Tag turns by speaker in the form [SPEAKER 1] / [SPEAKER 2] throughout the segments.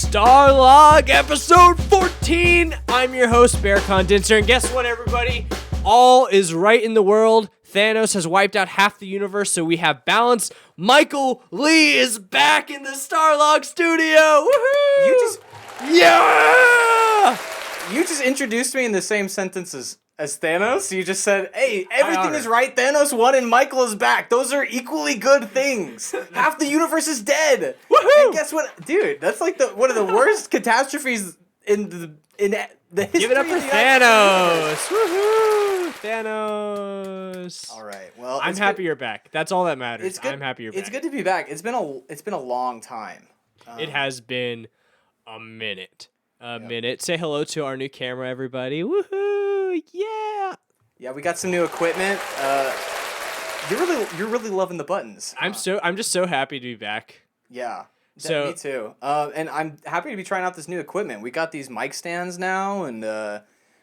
[SPEAKER 1] Starlog episode 14. I'm your host, Berkan, and guess what, everybody? All is right in the world. Thanos has wiped out half the universe, so we have balance. Michael Lee is back in the Starlog studio. Woohoo!
[SPEAKER 2] You just introduced me in the same sentence as Thanos. You just said, hey, everything is right. Thanos won and Michael is back. Those are equally good things. Half the universe is dead. Woohoo! And guess what? Dude, that's like one of the worst catastrophes in the history.
[SPEAKER 1] Give it up for Thanos. Woohoo! Thanos.
[SPEAKER 2] All right. Well,
[SPEAKER 1] I'm happy you're back. That's all that matters.
[SPEAKER 2] It's good.
[SPEAKER 1] I'm happy you're back.
[SPEAKER 2] It's good to be back. It's been a long time.
[SPEAKER 1] It has been a minute. Minute. Say hello to our new camera, everybody. Woohoo! Yeah.
[SPEAKER 2] Yeah, we got some new equipment. You're really loving the buttons.
[SPEAKER 1] I'm just so happy to be back.
[SPEAKER 2] Yeah. Me too. And I'm happy to be trying out this new equipment. We got these mic stands now, and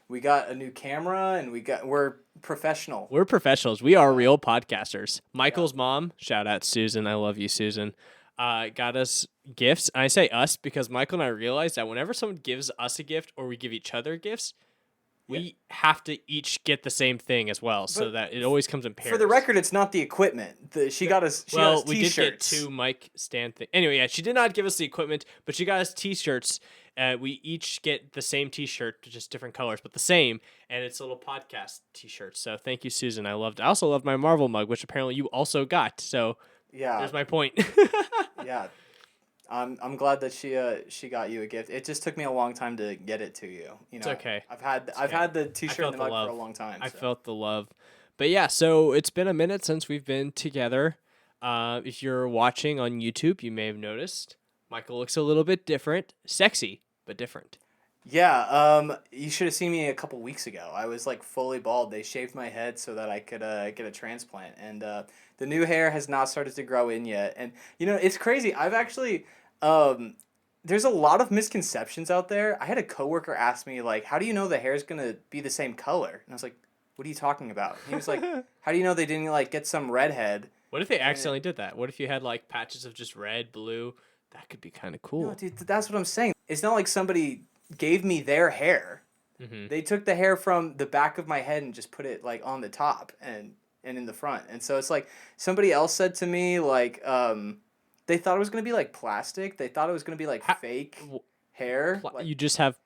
[SPEAKER 2] we got a new camera, and we're professional.
[SPEAKER 1] We're professionals. We are real podcasters. Michael's mom, shout out Susan. I love you, Susan. Got us gifts. And I say us because Michael and I realized that whenever someone gives us a gift or we give each other gifts, we have to each get the same thing as well, so that it always comes in pairs.
[SPEAKER 2] For the record, it's not the equipment. She got us
[SPEAKER 1] we
[SPEAKER 2] t-shirts.
[SPEAKER 1] did get 2 mic stand things. Anyway, yeah, she did not give us the equipment, but she got us t-shirts. We each get the same t-shirt, just different colors, but the same, and it's a little podcast t-shirt. So thank you, Susan. I also loved my Marvel mug, which apparently you also got. So
[SPEAKER 2] yeah,
[SPEAKER 1] there's my point.
[SPEAKER 2] Yeah. I'm glad that she got you a gift. It just took me a long time to get it to you. You know,
[SPEAKER 1] it's okay.
[SPEAKER 2] I've had the t-shirt and the mug for a long time.
[SPEAKER 1] I felt the love. But yeah, so it's been a minute since we've been together. If you're watching on YouTube, you may have noticed Michael looks a little bit different. Sexy, but different.
[SPEAKER 2] Yeah, you should have seen me a couple weeks ago. I was like fully bald. They shaved my head so that I could get a transplant. And the new hair has not started to grow in yet. And, you know, it's crazy. I've actually... there's a lot of misconceptions out there. I had a coworker ask me, like, how do you know the hair is going to be the same color? And I was like, what are you talking about? And he was like, how do you know they didn't, like, get some redhead?
[SPEAKER 1] What if they accidentally did that? What if you had, like, patches of just red, blue? That could be kind of cool.
[SPEAKER 2] No, dude, that's what I'm saying. It's not like somebody gave me their hair. Mm-hmm. They took the hair from the back of my head and just put it, like, on the top and in the front. And so it's like somebody else said to me, like, they thought it was going to be, like, plastic. They thought it was going to be, like, fake hair.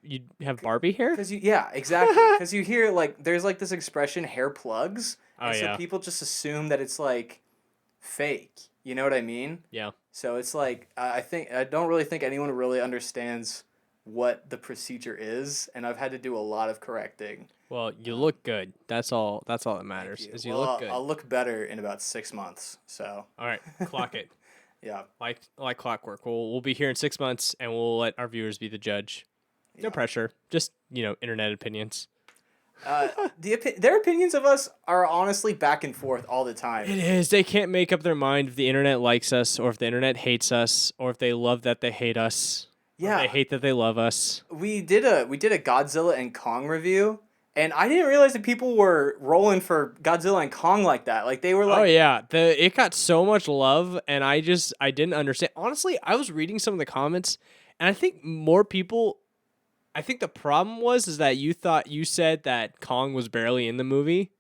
[SPEAKER 1] You have Barbie hair?
[SPEAKER 2] Yeah, exactly. Because you hear, like, there's, like, this expression, hair plugs. And so people just assume that it's, like, fake. You know what I mean?
[SPEAKER 1] Yeah.
[SPEAKER 2] So it's, like, I don't really think anyone really understands what the procedure is. And I've had to do a lot of correcting.
[SPEAKER 1] Well, you look good. That's all that matters. You look good.
[SPEAKER 2] I'll look better in about 6 months. So.
[SPEAKER 1] All right. Clock it.
[SPEAKER 2] Yeah.
[SPEAKER 1] Like clockwork. We'll be here in 6 months, and we'll let our viewers be the judge. No pressure. Just, internet opinions.
[SPEAKER 2] Their opinions of us are honestly back and forth all the time.
[SPEAKER 1] It is. They can't make up their mind if the internet likes us, or if the internet hates us, or if they love that they hate us. Yeah. Or they hate that they love us.
[SPEAKER 2] We did a Godzilla and Kong review. And I didn't realize that people were rolling for Godzilla and Kong like that. Like, they were like...
[SPEAKER 1] Oh, yeah. It got so much love, and I didn't understand. Honestly, I was reading some of the comments, and I think more people... I think the problem is that you said that Kong was barely in the movie,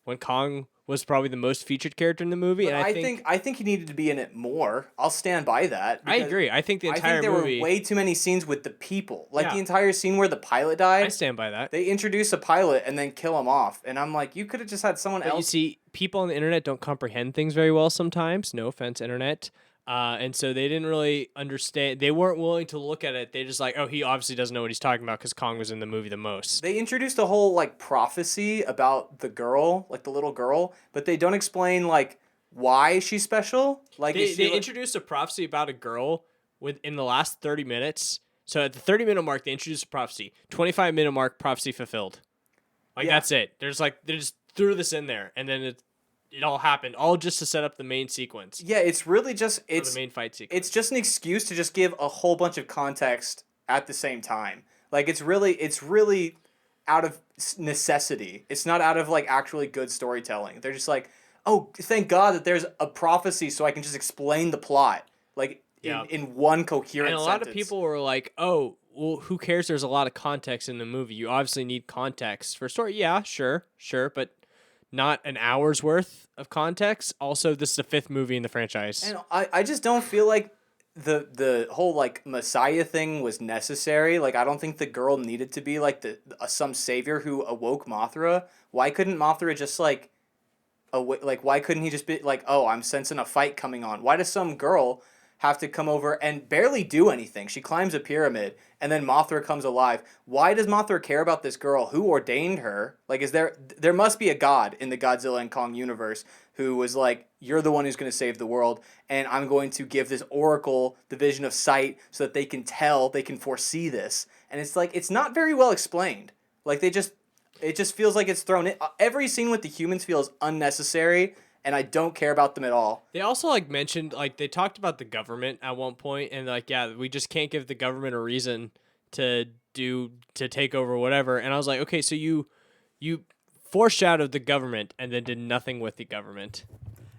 [SPEAKER 1] when Kong was probably the most featured character in the movie.
[SPEAKER 2] But and I think he needed to be in it more. I'll stand by that.
[SPEAKER 1] I agree. I think the entire
[SPEAKER 2] there
[SPEAKER 1] movie...
[SPEAKER 2] were way too many scenes with the people. Like, the entire scene where the pilot died.
[SPEAKER 1] I stand by that.
[SPEAKER 2] They introduce a pilot and then kill him off. And I'm like, you could have just had someone else...
[SPEAKER 1] You see, people on the internet don't comprehend things very well sometimes. No offense, internet. And so they didn't really understand. They weren't willing to look at it. They just like, oh, he obviously doesn't know what he's talking about because Kong was in the movie the most.
[SPEAKER 2] They introduced a whole, like, prophecy about the girl, like the little girl, but they don't explain, like, why she's special. Like,
[SPEAKER 1] they introduced a prophecy about a girl in the last 30 minutes. So at the 30-minute mark, they introduced a prophecy. 25-minute mark, prophecy fulfilled. Like, that's it. They just threw this in there, and then it all happened, all just to set up the main sequence.
[SPEAKER 2] Yeah, it's really just...
[SPEAKER 1] the main fight sequence.
[SPEAKER 2] It's just an excuse to just give a whole bunch of context at the same time. Like, it's really out of necessity. It's not out of, like, actually good storytelling. They're just like, oh, thank God that there's a prophecy so I can just explain the plot. Like,
[SPEAKER 1] Yeah.
[SPEAKER 2] in one coherent
[SPEAKER 1] And a lot of
[SPEAKER 2] sentence.
[SPEAKER 1] people were like, "Oh, well, who cares? There's a lot of context in the movie. You obviously need context for a story." Yeah, sure, but not an hour's worth of context. Also, this is the 5th movie in the franchise.
[SPEAKER 2] And I just don't feel like the whole like Messiah thing was necessary. Like I don't think the girl needed to be like some savior who awoke Mothra. Why couldn't Mothra just like like why couldn't he just be like, "Oh, I'm sensing a fight coming on." Why does some girl have to come over and barely do anything? She climbs a pyramid and then Mothra comes alive. Why does Mothra care about this girl? Who ordained her? Like there must be a god in the Godzilla and Kong universe who was like, "You're the one who's going to save the world and I'm going to give this oracle the vision of sight so that they can foresee this." And it's like it's not very well explained. Like it just feels like it's thrown in. Every scene with the humans feels unnecessary, and I don't care about them at all.
[SPEAKER 1] They also like mentioned like they talked about the government at one point, and like yeah, we just can't give the government a reason to take over whatever. And I was like, okay, so you foreshadowed the government and then did nothing with the government.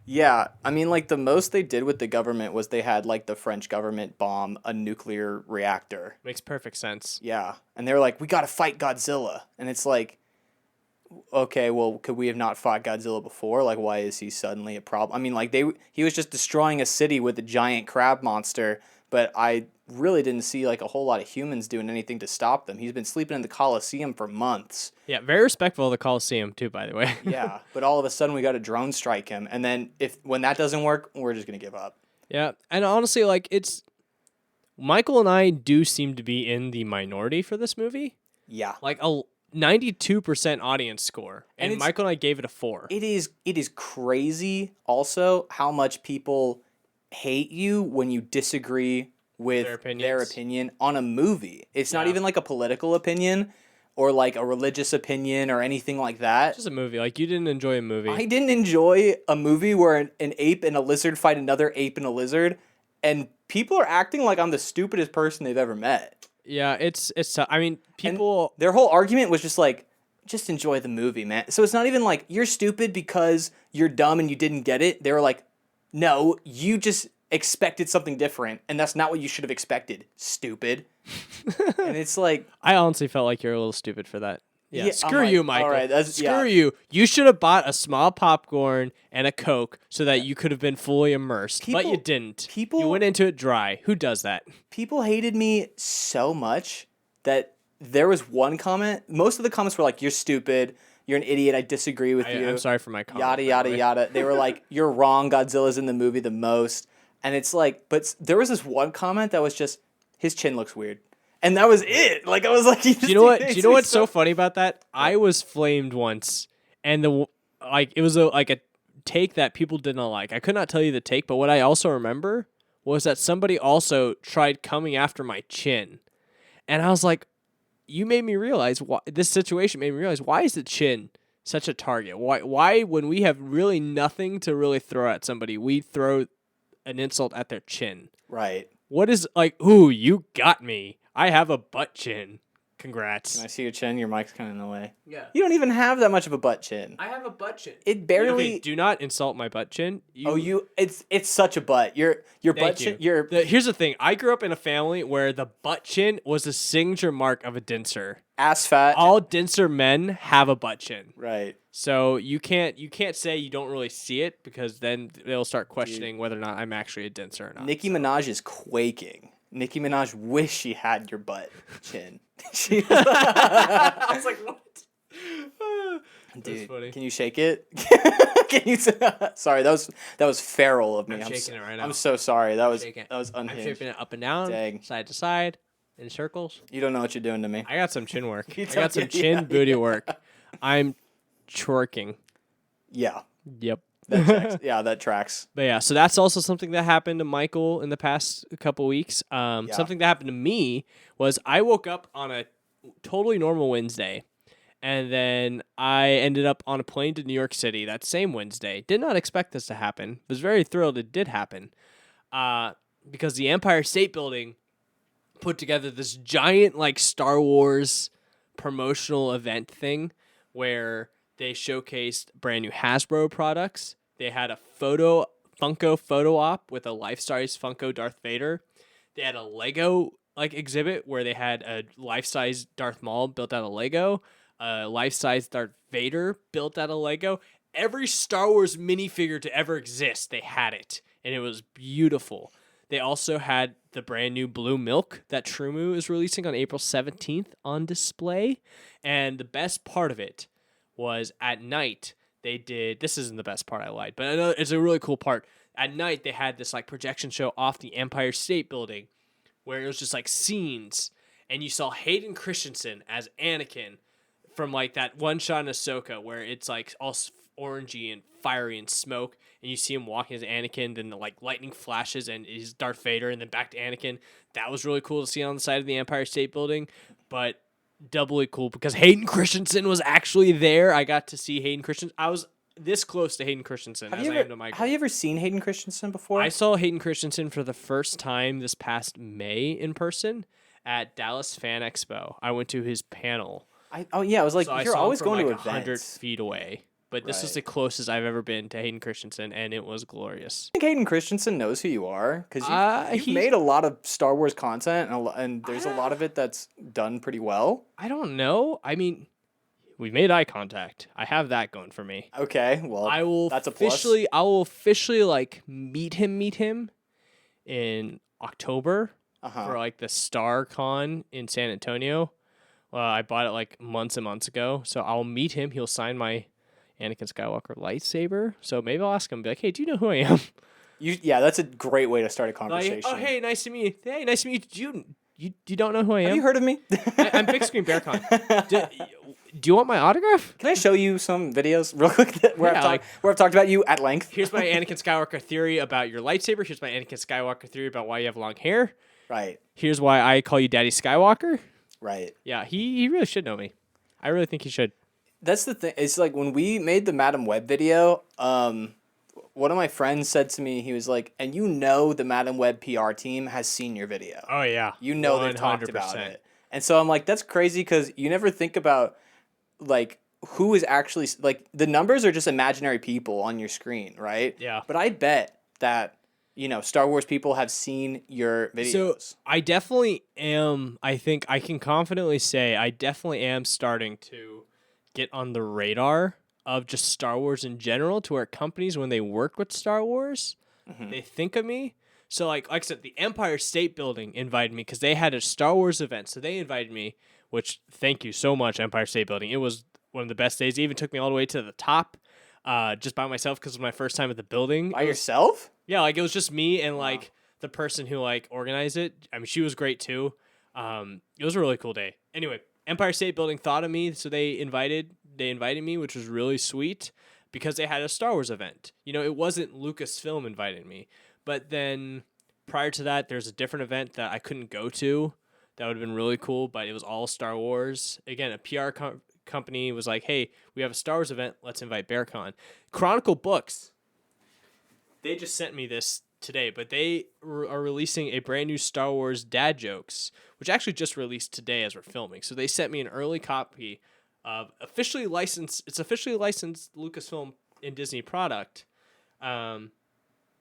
[SPEAKER 2] Yeah, I mean, like the most they did with the government was they had like the French government bomb a nuclear reactor.
[SPEAKER 1] Makes perfect sense.
[SPEAKER 2] Yeah, and they were like, "We got to fight Godzilla," and it's like, okay, well, could we have not fought Godzilla before? Like, why is he suddenly a problem? I mean, like he was just destroying a city with a giant crab monster, but I really didn't see like a whole lot of humans doing anything to stop them. He's been sleeping in the Coliseum for months.
[SPEAKER 1] Yeah, very respectful of the Coliseum too, by the way.
[SPEAKER 2] Yeah, but all of a sudden we got to drone strike him, and then when that doesn't work, we're just gonna give up.
[SPEAKER 1] Yeah, and honestly, like it's Michael and I do seem to be in the minority for this movie.
[SPEAKER 2] Yeah,
[SPEAKER 1] Like a 92% audience score, and Michael and I gave it a 4.
[SPEAKER 2] It is crazy. Also, how much people hate you when you disagree with their opinion on a movie. It's not even like a political opinion or like a religious opinion or anything like that.
[SPEAKER 1] It's just a movie. Like you didn't enjoy a movie.
[SPEAKER 2] I didn't enjoy a movie where an ape and a lizard fight another ape and a lizard, and people are acting like I'm the stupidest person they've ever met.
[SPEAKER 1] Yeah, it's tough. I mean, people.
[SPEAKER 2] And their whole argument was just like, just enjoy the movie, man. So it's not even like you're stupid because you're dumb and you didn't get it. They were like, no, you just expected something different, and that's not what you should have expected, stupid. And it's like,
[SPEAKER 1] I honestly felt like you're a little stupid for that. Yeah, screw you, Michael.
[SPEAKER 2] All right,
[SPEAKER 1] screw you. You should have bought a small popcorn and a Coke so that you could have been fully immersed, but you didn't. You went into it dry. Who does that?
[SPEAKER 2] People hated me so much that there was one comment. Most of the comments were like, "You're stupid. You're an idiot. I disagree with you."
[SPEAKER 1] I'm sorry for my comment.
[SPEAKER 2] Yada yada yada. They were like, "You're wrong. Godzilla's in the movie the most." And it's like, but there was this one comment that was just, "His chin looks weird." And that was it. Like, I was like,
[SPEAKER 1] do you know what? Do you know what's so funny about that? I was flamed once, and it was a take that people did not like. I could not tell you the take, but what I also remember was that somebody also tried coming after my chin, and I was like, you made me realize this situation made me realize why is the chin such a target? Why when we have really nothing to really throw at somebody, we throw an insult at their chin?
[SPEAKER 2] Right.
[SPEAKER 1] What is like? Ooh, you got me. I have a butt chin. Congrats.
[SPEAKER 2] Can I see your chin? Your mic's kind of in the way.
[SPEAKER 1] Yeah.
[SPEAKER 2] You don't even have that much of a butt chin.
[SPEAKER 1] I have a butt chin.
[SPEAKER 2] It barely.
[SPEAKER 1] Okay, do not insult my butt chin.
[SPEAKER 2] It's such a butt. Your butt chin.
[SPEAKER 1] Here's the thing. I grew up in a family where the butt chin was a signature mark of a dincer.
[SPEAKER 2] Ass fat.
[SPEAKER 1] All dincer men have a butt chin.
[SPEAKER 2] Right.
[SPEAKER 1] So you can't say you don't really see it because then they'll start questioning whether or not I'm actually a dincer or not.
[SPEAKER 2] Nicki Minaj is quaking. Nicki Minaj wish she had your butt chin. I
[SPEAKER 1] was like, what?
[SPEAKER 2] Dude,
[SPEAKER 1] funny.
[SPEAKER 2] Can you shake it? Can you? Sorry, that was feral of me.
[SPEAKER 1] I'm shaking it right now.
[SPEAKER 2] I'm so sorry. That was unhinged.
[SPEAKER 1] I'm shaping it up and down,
[SPEAKER 2] Dang.
[SPEAKER 1] side to side, in circles.
[SPEAKER 2] You don't know what you're doing to me.
[SPEAKER 1] I got some chin work. I got some chin booty work. I'm twerking.
[SPEAKER 2] Yeah.
[SPEAKER 1] Yep.
[SPEAKER 2] That tracks. Yeah, that tracks.
[SPEAKER 1] But yeah, so that's also something that happened to Michael in the past couple weeks. Something that happened to me was I woke up on a totally normal Wednesday, and then I ended up on a plane to New York City that same Wednesday. Did not expect this to happen. Was very thrilled it did happen, because the Empire State Building put together this giant like Star Wars promotional event thing where they showcased brand new Hasbro products. They had a photo Funko photo op with a life-size Funko Darth Vader. They had a Lego like exhibit where they had a life-size Darth Maul built out of Lego, a life-size Darth Vader built out of Lego. Every Star Wars minifigure to ever exist, they had it, and it was beautiful. They also had the brand new blue milk that Trumu is releasing on April 17th on display. And the best part of it was at night they did, this isn't the best part, I lied, but it's a really cool part. At night they had this like projection show off the Empire State Building where it was just like scenes, and you saw Hayden Christensen as Anakin from like that one shot in Ahsoka where it's like all orangey and fiery and smoke, and you see him walking as Anakin, then the like lightning flashes and he's Darth Vader, and then back to Anakin. That was really cool to see on the side of the Empire State Building, but doubly cool because Hayden Christensen was actually there. I got to see Hayden Christensen. I was this close to Hayden Christensen as I am to Michael.
[SPEAKER 2] Have you ever seen Hayden Christensen before?
[SPEAKER 1] I saw Hayden Christensen for the first time this past May in person at Dallas Fan Expo. I went to his panel.
[SPEAKER 2] I was like,
[SPEAKER 1] So I
[SPEAKER 2] you're
[SPEAKER 1] saw him
[SPEAKER 2] always
[SPEAKER 1] from
[SPEAKER 2] going
[SPEAKER 1] like
[SPEAKER 2] to
[SPEAKER 1] 100
[SPEAKER 2] events.
[SPEAKER 1] feet away. But this was
[SPEAKER 2] Right.
[SPEAKER 1] the closest I've ever been to Hayden Christensen, and it was glorious.
[SPEAKER 2] I think Hayden Christensen knows who you are because you've
[SPEAKER 1] he's-
[SPEAKER 2] made a lot of Star Wars content, and there's a lot of it that's done pretty well.
[SPEAKER 1] I don't know. I mean, we made eye contact. I have that going for me.
[SPEAKER 2] Okay, well,
[SPEAKER 1] I will
[SPEAKER 2] that's a plus.
[SPEAKER 1] I will officially like meet him in October for like the Star Con in San Antonio. I bought it like months and months ago, so I'll meet him. He'll sign my Anakin Skywalker lightsaber. So maybe I'll ask him, be like, hey, do you know who I am?
[SPEAKER 2] Yeah, that's a great way to start a
[SPEAKER 1] Like,
[SPEAKER 2] conversation.
[SPEAKER 1] oh, hey, nice to meet you. Hey, nice to meet you. You don't know who I am?
[SPEAKER 2] Have you heard of me?
[SPEAKER 1] I'm Big Screen Berkan. Do you want my autograph?
[SPEAKER 2] Can I show you some videos real quick where
[SPEAKER 1] Yeah,
[SPEAKER 2] I've talked about you at length?
[SPEAKER 1] Here's my Anakin Skywalker theory about your lightsaber. Here's my Anakin Skywalker theory about why you have long hair.
[SPEAKER 2] Right,
[SPEAKER 1] Here's why I call you Daddy Skywalker.
[SPEAKER 2] right.
[SPEAKER 1] Yeah, he really should know me. I really think he should.
[SPEAKER 2] That's the thing. It's like when we made the Madam Web video, one of my friends said to me, he was like, and you know the Madam Web PR team has seen your video.
[SPEAKER 1] Oh, yeah.
[SPEAKER 2] You know they've talked about it. And so I'm like, that's crazy because you never think about, like, who is actually, like, the numbers are just imaginary people on your screen, right?
[SPEAKER 1] Yeah.
[SPEAKER 2] But I bet that, Star Wars people have seen your videos.
[SPEAKER 1] So I definitely am, I think I can confidently say I definitely am starting to get on the radar of just Star Wars in general, to where companies, when they work with Star Wars, they think of me. So like I said, the Empire State Building invited me because they had a Star Wars event. So they invited me, which thank you so much, Empire State Building. It was one of the best days. They even took me all the way to the top just by myself because it was my first time at the building.
[SPEAKER 2] By yourself?
[SPEAKER 1] Yeah, like it was just me and like the person who like organized it. I mean, she was great too. It was a really cool day. Anyway, Empire State Building thought of me, so they invited me, which was really sweet because they had a Star Wars event. It wasn't Lucasfilm invited me, but then prior to that, there's a different event that I couldn't go to. That would have been really cool, but it was all Star Wars. Again, a PR company was like, "Hey, we have a Star Wars event. Let's invite Berkan." Chronicle Books. They just sent me this today, but they are releasing a brand new Star Wars dad jokes, which actually just released today as we're filming. So they sent me an early copy of officially licensed Lucasfilm and Disney product. But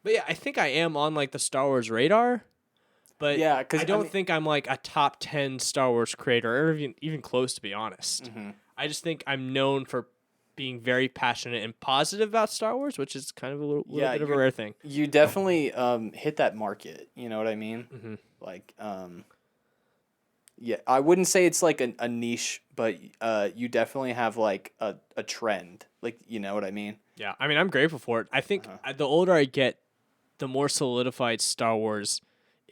[SPEAKER 1] yeah, I think I am on like the Star Wars radar. But
[SPEAKER 2] Yeah, 'cause,
[SPEAKER 1] I don't think I'm like a top 10 Star Wars creator, or even close, to be honest. I just think I'm known for being very passionate and positive about Star Wars, which is kind of a little bit of a rare thing.
[SPEAKER 2] You definitely hit that market. You know what I mean?
[SPEAKER 1] Mm-hmm.
[SPEAKER 2] Like, yeah, I wouldn't say it's like a niche, but you definitely have like a trend. Like, you know what I mean?
[SPEAKER 1] Yeah, I mean, I'm grateful for it. I think the older I get, the more solidified Star Wars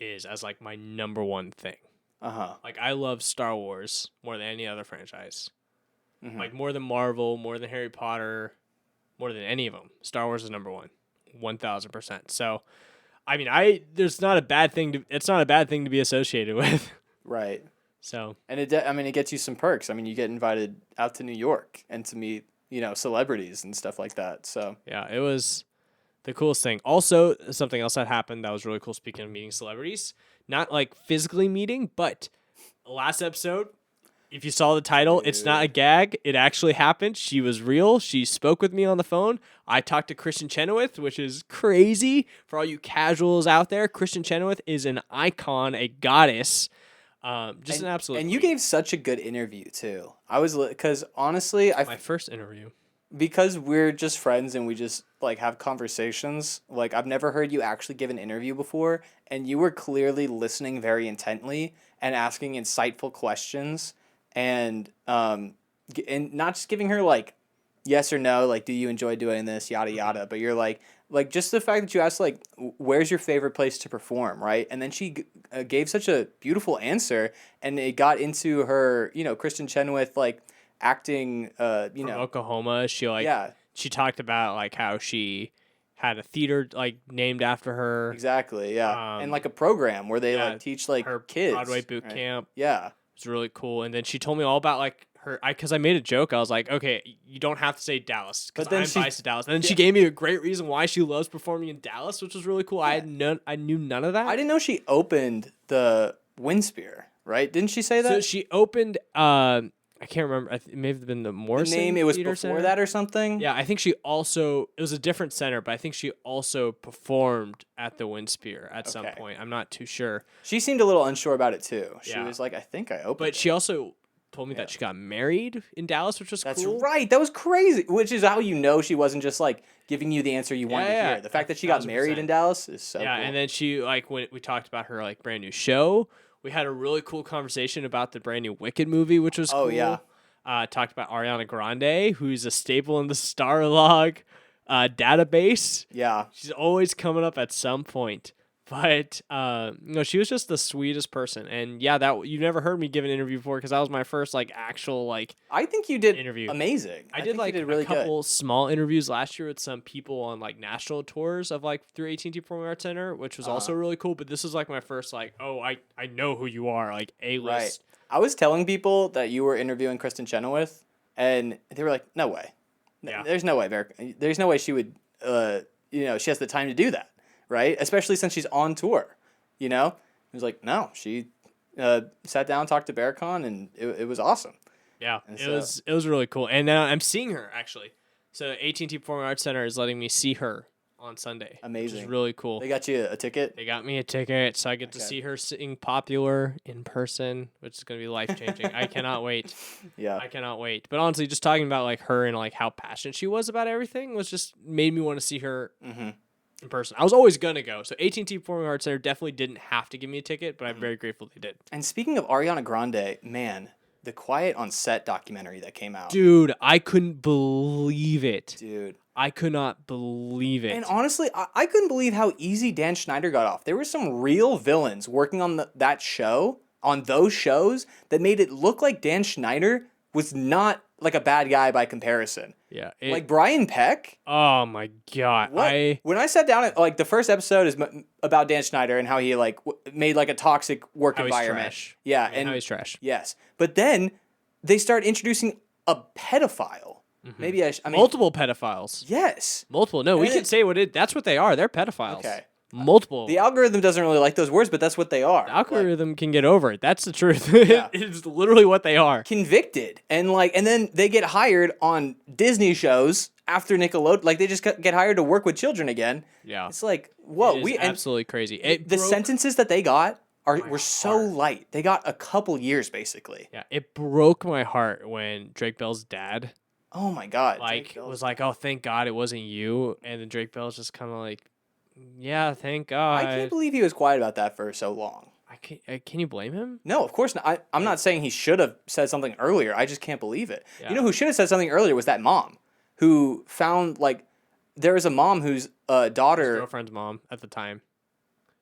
[SPEAKER 1] is as like my number one thing. Like, I love Star Wars more than any other franchise. Like, more than Marvel, more than Harry Potter, more than any of them. Star Wars is number one, 1,000%. So, I mean, it's not a bad thing to be associated with.
[SPEAKER 2] Right.
[SPEAKER 1] So,
[SPEAKER 2] And it gets you some perks. I mean, you get invited out to New York and to meet, celebrities and stuff like that. So,
[SPEAKER 1] yeah, it was the coolest thing. Also, something else that happened that was really cool, speaking of meeting celebrities, not like physically meeting, but last episode, If you saw the title, it's not a gag. It actually happened. She was real. She spoke with me on the phone. I talked to Kristen Chenoweth, which is crazy for all you casuals out there. Kristen Chenoweth is an icon, a goddess. Just an absolute.
[SPEAKER 2] And you gave such a good interview too. I was because honestly,
[SPEAKER 1] my first interview.
[SPEAKER 2] Because we're just friends and we just like have conversations. Like I've never heard you actually give an interview before, and you were clearly listening very intently and asking insightful questions, and not just giving her like yes or no, like do you enjoy doing this, yada yada. But you're like just the fact that you asked like where's your favorite place to perform, right? And then she gave such a beautiful answer, and it got into her Kristen Chenoweth like acting
[SPEAKER 1] From Oklahoma. She talked about like how she had a theater like named after her.
[SPEAKER 2] Exactly, yeah. And like a program where they like teach like
[SPEAKER 1] her
[SPEAKER 2] kids.
[SPEAKER 1] Broadway boot camp.
[SPEAKER 2] Yeah.
[SPEAKER 1] It's really cool. And then she told me all about like her because I made a joke. I was like, okay, you don't have to say Dallas because I'm biased to Dallas. And then she gave me a great reason why she loves performing in Dallas, which was really cool. Yeah. I knew none of that.
[SPEAKER 2] I didn't know she opened the Windspear, right? Didn't she say that?
[SPEAKER 1] So she opened I can't remember. It may have been the Morrison.
[SPEAKER 2] The name, it was
[SPEAKER 1] Theater
[SPEAKER 2] before
[SPEAKER 1] Center.
[SPEAKER 2] that or something?
[SPEAKER 1] Yeah, I think she also, it was a different center, but I think she also performed at the Windspear at some point. I'm not too sure.
[SPEAKER 2] She seemed a little unsure about it too. She was like, I think I opened
[SPEAKER 1] But she also told me that she got married in Dallas, which was cool.
[SPEAKER 2] That's right. That was crazy. Which is how you know she wasn't just like giving you the answer you wanted to hear. The fact that she got married in Dallas is so cool.
[SPEAKER 1] And then she, like, when we talked about her, like, brand new show, we had a really cool conversation about the brand new Wicked movie, which was cool. Oh, yeah. Talked about Ariana Grande, who's a staple in the Starlog database.
[SPEAKER 2] Yeah.
[SPEAKER 1] She's always coming up at some point. But she was just the sweetest person. And yeah, that you never heard me give an interview before because that was my first like actual like
[SPEAKER 2] I think you did
[SPEAKER 1] interview.
[SPEAKER 2] Amazing.
[SPEAKER 1] I did like really a couple small interviews last year with some people on like national tours of like through AT&T Performing Arts Center, which was also really cool. But this was like my first like, oh, I know who you are, like A-list.
[SPEAKER 2] Right. I was telling people that you were interviewing Kristen Chenoweth, and they were like, "No way, there's no way, there's no way she would, she has the time to do that, right? Especially since she's on tour, It was like, no, she sat down, talked to Berkan, and it was awesome.
[SPEAKER 1] Yeah, it was really cool, and now I'm seeing her actually. So AT&T Performing Arts Center is letting me see her on Sunday.
[SPEAKER 2] Amazing.
[SPEAKER 1] Which is really cool.
[SPEAKER 2] They got you a ticket?
[SPEAKER 1] They got me a ticket, so I get to see her sing Popular in person, which is going to be life-changing. I cannot wait.
[SPEAKER 2] Yeah.
[SPEAKER 1] I cannot wait. But honestly, just talking about like her and like how passionate she was about everything was just made me want to see her in person. I was always going to go. So AT&T Performing Arts Center definitely didn't have to give me a ticket, but I'm very grateful they did.
[SPEAKER 2] And speaking of Ariana Grande, man, the Quiet on Set documentary that came out.
[SPEAKER 1] Dude, I couldn't believe it.
[SPEAKER 2] Dude.
[SPEAKER 1] I could not believe it.
[SPEAKER 2] And honestly, I couldn't believe how easy Dan Schneider got off. There were some real villains working on that show, on those shows, that made it look like Dan Schneider was not like a bad guy by comparison.
[SPEAKER 1] Yeah.
[SPEAKER 2] Like Brian Peck.
[SPEAKER 1] Oh my God.
[SPEAKER 2] When I sat down, like the first episode is about Dan Schneider and how he like made like a toxic work environment.
[SPEAKER 1] He's trash.
[SPEAKER 2] Yeah.
[SPEAKER 1] And how he's trash.
[SPEAKER 2] Yes. But then they start introducing a pedophile. Maybe I mean,
[SPEAKER 1] multiple pedophiles.
[SPEAKER 2] Yes.
[SPEAKER 1] Multiple. No, we can say that's what they are. They're pedophiles.
[SPEAKER 2] Okay.
[SPEAKER 1] Multiple.
[SPEAKER 2] The algorithm doesn't really like those words, but that's what they are.
[SPEAKER 1] The algorithm can get over it. That's the truth. It's literally what they are.
[SPEAKER 2] Convicted. And then they get hired on Disney shows after Nickelodeon. Like they just get hired to work with children again.
[SPEAKER 1] Yeah.
[SPEAKER 2] It's like, whoa.
[SPEAKER 1] Absolutely crazy.
[SPEAKER 2] The sentences that they got were so light. They got a couple years basically.
[SPEAKER 1] Yeah. It broke my heart when Drake Bell's dad
[SPEAKER 2] oh my God.
[SPEAKER 1] was like, oh, thank God it wasn't you. And then Drake Bell's just kind of like, yeah, thank God.
[SPEAKER 2] I can't believe he was quiet about that for so long.
[SPEAKER 1] Can you blame him?
[SPEAKER 2] No, of course not. I'm not saying he should have said something earlier. I just can't believe it.
[SPEAKER 1] Yeah.
[SPEAKER 2] You know who should have said something earlier was that mom who found like there was a mom whose daughter.
[SPEAKER 1] His girlfriend's mom at the time.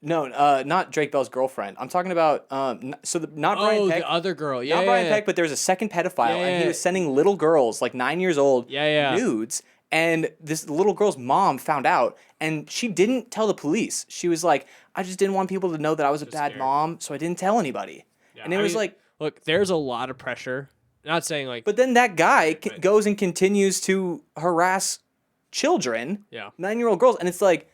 [SPEAKER 2] No, not Drake Bell's girlfriend. I'm talking about not Brian Peck.
[SPEAKER 1] The other girl. Yeah,
[SPEAKER 2] not Brian Peck, but there was a second pedophile, and he was sending little girls, like 9 years old, nudes. And this little girl's mom found out, and she didn't tell the police. She was like, "I just didn't want people to know that I was a bad mom, so I didn't tell anybody." Yeah, and it was like,
[SPEAKER 1] look, there's a lot of pressure. Not saying like,
[SPEAKER 2] but then that guy goes and continues to harass children, 9-year-old girls, and it's like.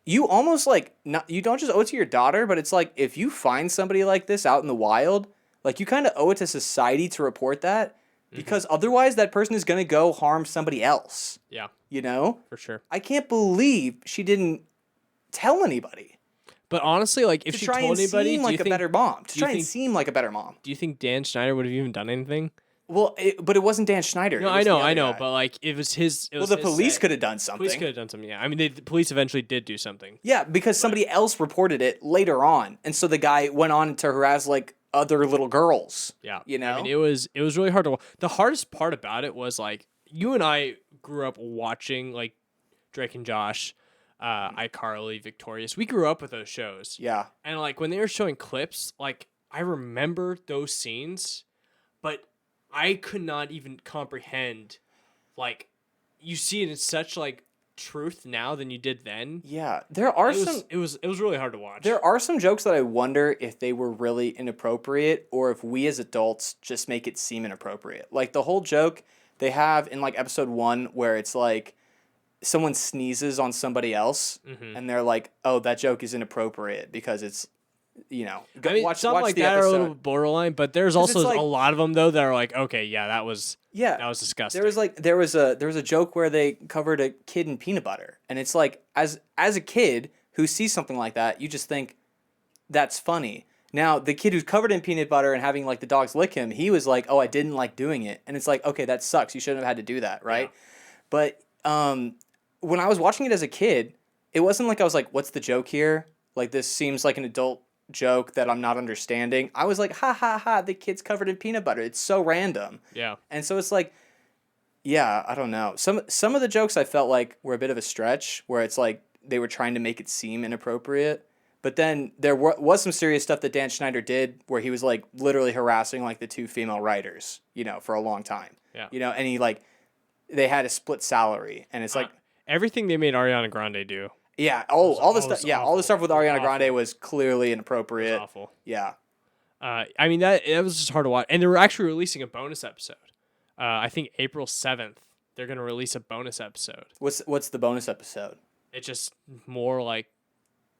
[SPEAKER 2] You almost like you don't just owe it to your daughter, but it's like if you find somebody like this out in the wild, Like, you kind of owe it to society to report that, because otherwise that person is going to go harm somebody else.
[SPEAKER 1] Yeah,
[SPEAKER 2] You know?
[SPEAKER 1] for sure.
[SPEAKER 2] I can't believe she didn't tell anybody.
[SPEAKER 1] But honestly, like, if
[SPEAKER 2] To
[SPEAKER 1] she
[SPEAKER 2] try
[SPEAKER 1] told
[SPEAKER 2] and
[SPEAKER 1] anybody,
[SPEAKER 2] seem like a better mom. To try and seem like a better mom.
[SPEAKER 1] Do you think Dan Schneider would have even done anything?
[SPEAKER 2] Well, but it wasn't Dan Schneider.
[SPEAKER 1] No,
[SPEAKER 2] it was
[SPEAKER 1] I know,
[SPEAKER 2] guy.
[SPEAKER 1] but like it was his. It was
[SPEAKER 2] the
[SPEAKER 1] his
[SPEAKER 2] police
[SPEAKER 1] set.
[SPEAKER 2] could have done something.
[SPEAKER 1] Police could have done something. Yeah, I mean, the police eventually did do something.
[SPEAKER 2] Yeah, because somebody else reported it later on, and so the guy went on to harass like other little girls.
[SPEAKER 1] Yeah,
[SPEAKER 2] you know,
[SPEAKER 1] I mean, it was really hard to. The hardest part about it was like you and I grew up watching like Drake and Josh, iCarly, Victorious. We grew up with those shows.
[SPEAKER 2] Yeah,
[SPEAKER 1] and like when they were showing clips, like I remember those scenes, but I could not even comprehend, like, you see it in such like truth now than you did then.
[SPEAKER 2] Yeah, there are
[SPEAKER 1] It was really hard to watch.
[SPEAKER 2] There are some jokes that I wonder if they were really inappropriate or if we as adults just make it seem inappropriate. Like the whole joke they have in like episode 1 where it's like someone sneezes on somebody else and they're like, "Oh, that joke is inappropriate because it's." You know,
[SPEAKER 1] I mean,
[SPEAKER 2] watch
[SPEAKER 1] that
[SPEAKER 2] the
[SPEAKER 1] are a
[SPEAKER 2] episode.
[SPEAKER 1] little borderline, but there's also
[SPEAKER 2] like,
[SPEAKER 1] a lot of them though that are like, okay, yeah, that was disgusting.
[SPEAKER 2] There was a joke where they covered a kid in peanut butter, and it's like as a kid who sees something like that, you just think that's funny. Now the kid who's covered in peanut butter and having like the dogs lick him, he was like, "Oh, I didn't like doing it," and it's like, okay, that sucks. You shouldn't have had to do that, right? Yeah. But when I was watching it as a kid, it wasn't like I was like, "What's the joke here?" Like this seems like an adult joke that I'm not understanding. I was like, ha ha ha, the kid's covered in peanut butter. It's so random.
[SPEAKER 1] Yeah.
[SPEAKER 2] And so it's like, yeah, I don't know. Some of the jokes I felt like were a bit of a stretch where it's like they were trying to make it seem inappropriate. But then there was some serious stuff that Dan Schneider did where he was like literally harassing like the 2 female writers, you know, for a long time.
[SPEAKER 1] Yeah.
[SPEAKER 2] You know, and he like, they had a split salary and it's like.
[SPEAKER 1] Everything they made Ariana Grande do.
[SPEAKER 2] Yeah. Oh, all the stuff. Yeah, all the stuff with Ariana Grande was clearly inappropriate.
[SPEAKER 1] It was awful.
[SPEAKER 2] Yeah.
[SPEAKER 1] I mean it was just hard to watch, and they were actually releasing a bonus episode. I think April 7th they're gonna release a bonus episode.
[SPEAKER 2] What's the bonus episode?
[SPEAKER 1] It's just more like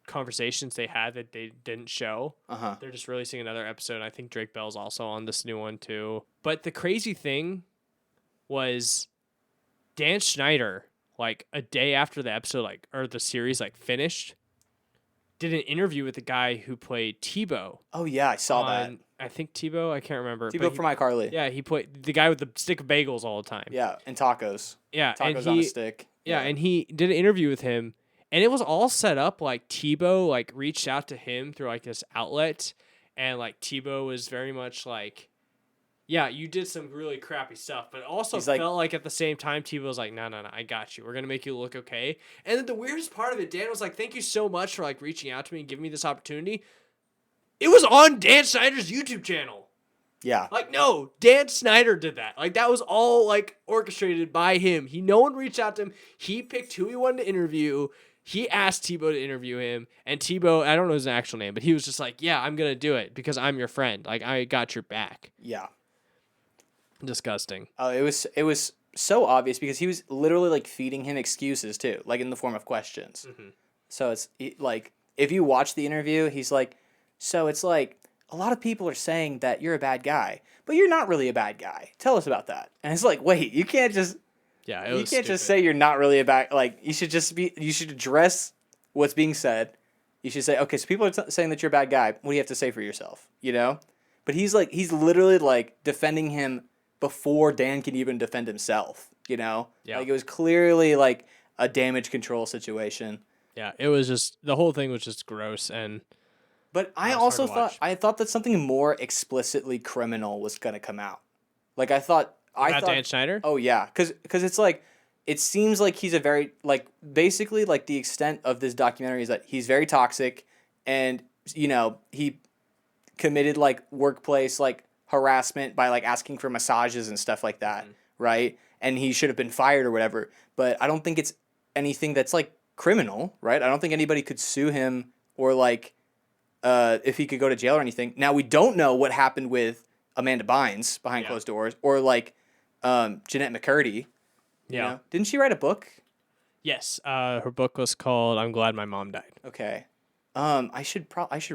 [SPEAKER 1] conversations they had that they didn't show. They're just releasing another episode. I think Drake Bell's also on this new one too. But the crazy thing was Dan Schneider, like a day after the episode, like, or the series like finished, did an interview with the guy who played Tebow.
[SPEAKER 2] Oh yeah, I saw that.
[SPEAKER 1] I think Tebow, I can't remember.
[SPEAKER 2] Tebow from iCarly.
[SPEAKER 1] Yeah, he played the guy with the stick of bagels all the time.
[SPEAKER 2] Yeah, and tacos.
[SPEAKER 1] Yeah,
[SPEAKER 2] tacos on a stick.
[SPEAKER 1] Yeah, and he did an interview with him, and it was all set up like Tebow like reached out to him through like this outlet, and like Tebow was very much like, yeah, you did some really crappy stuff, but it also felt like at the same time, Tebow was like, no, I got you. We're going to make you look okay. And then the weirdest part of it, Dan was like, thank you so much for like reaching out to me and giving me this opportunity. It was on Dan Snyder's YouTube channel.
[SPEAKER 2] Yeah.
[SPEAKER 1] Like, no, Dan Snyder did that. Like, that was all like orchestrated by him. No one reached out to him. He picked who he wanted to interview. He asked Tebow to interview him, and Tebow, I don't know his actual name, but he was just like, yeah, I'm going to do it because I'm your friend. Like, I got your back.
[SPEAKER 2] Yeah.
[SPEAKER 1] Disgusting.
[SPEAKER 2] Oh, it was so obvious because he was literally like feeding him excuses too, like in the form of questions. So it's like if you watch the interview, he's like, so it's like a lot of people are saying that you're a bad guy, but you're not really a bad guy. Tell us about that. And it's like, wait, you can't just just say you're not really a bad. Like you should address what's being said. You should say, okay, so people are saying that you're a bad guy. What do you have to say for yourself? You know. But he's literally like defending him before Dan can even defend himself, you know?
[SPEAKER 1] Yeah.
[SPEAKER 2] Like, it was clearly, like, a damage control situation.
[SPEAKER 1] Yeah, it was just, the whole thing was just gross, and...
[SPEAKER 2] But I also thought that something more explicitly criminal was going to come out. Like, I thought...
[SPEAKER 1] Dan Schneider?
[SPEAKER 2] Oh, yeah. Because it's, like, it seems like he's a very, like, basically, like, the extent of this documentary is that he's very toxic, and, you know, he committed, like, workplace, like, harassment by like asking for massages and stuff like that, right? And he should have been fired or whatever. But I don't think it's anything that's like criminal, right? I don't think anybody could sue him or like if he could go to jail or anything. Now we don't know what happened with Amanda Bynes behind closed doors or like Jeanette McCurdy. You know? Didn't she write a book?
[SPEAKER 1] Yes, her book was called "I'm Glad My Mom Died."
[SPEAKER 2] Okay, I should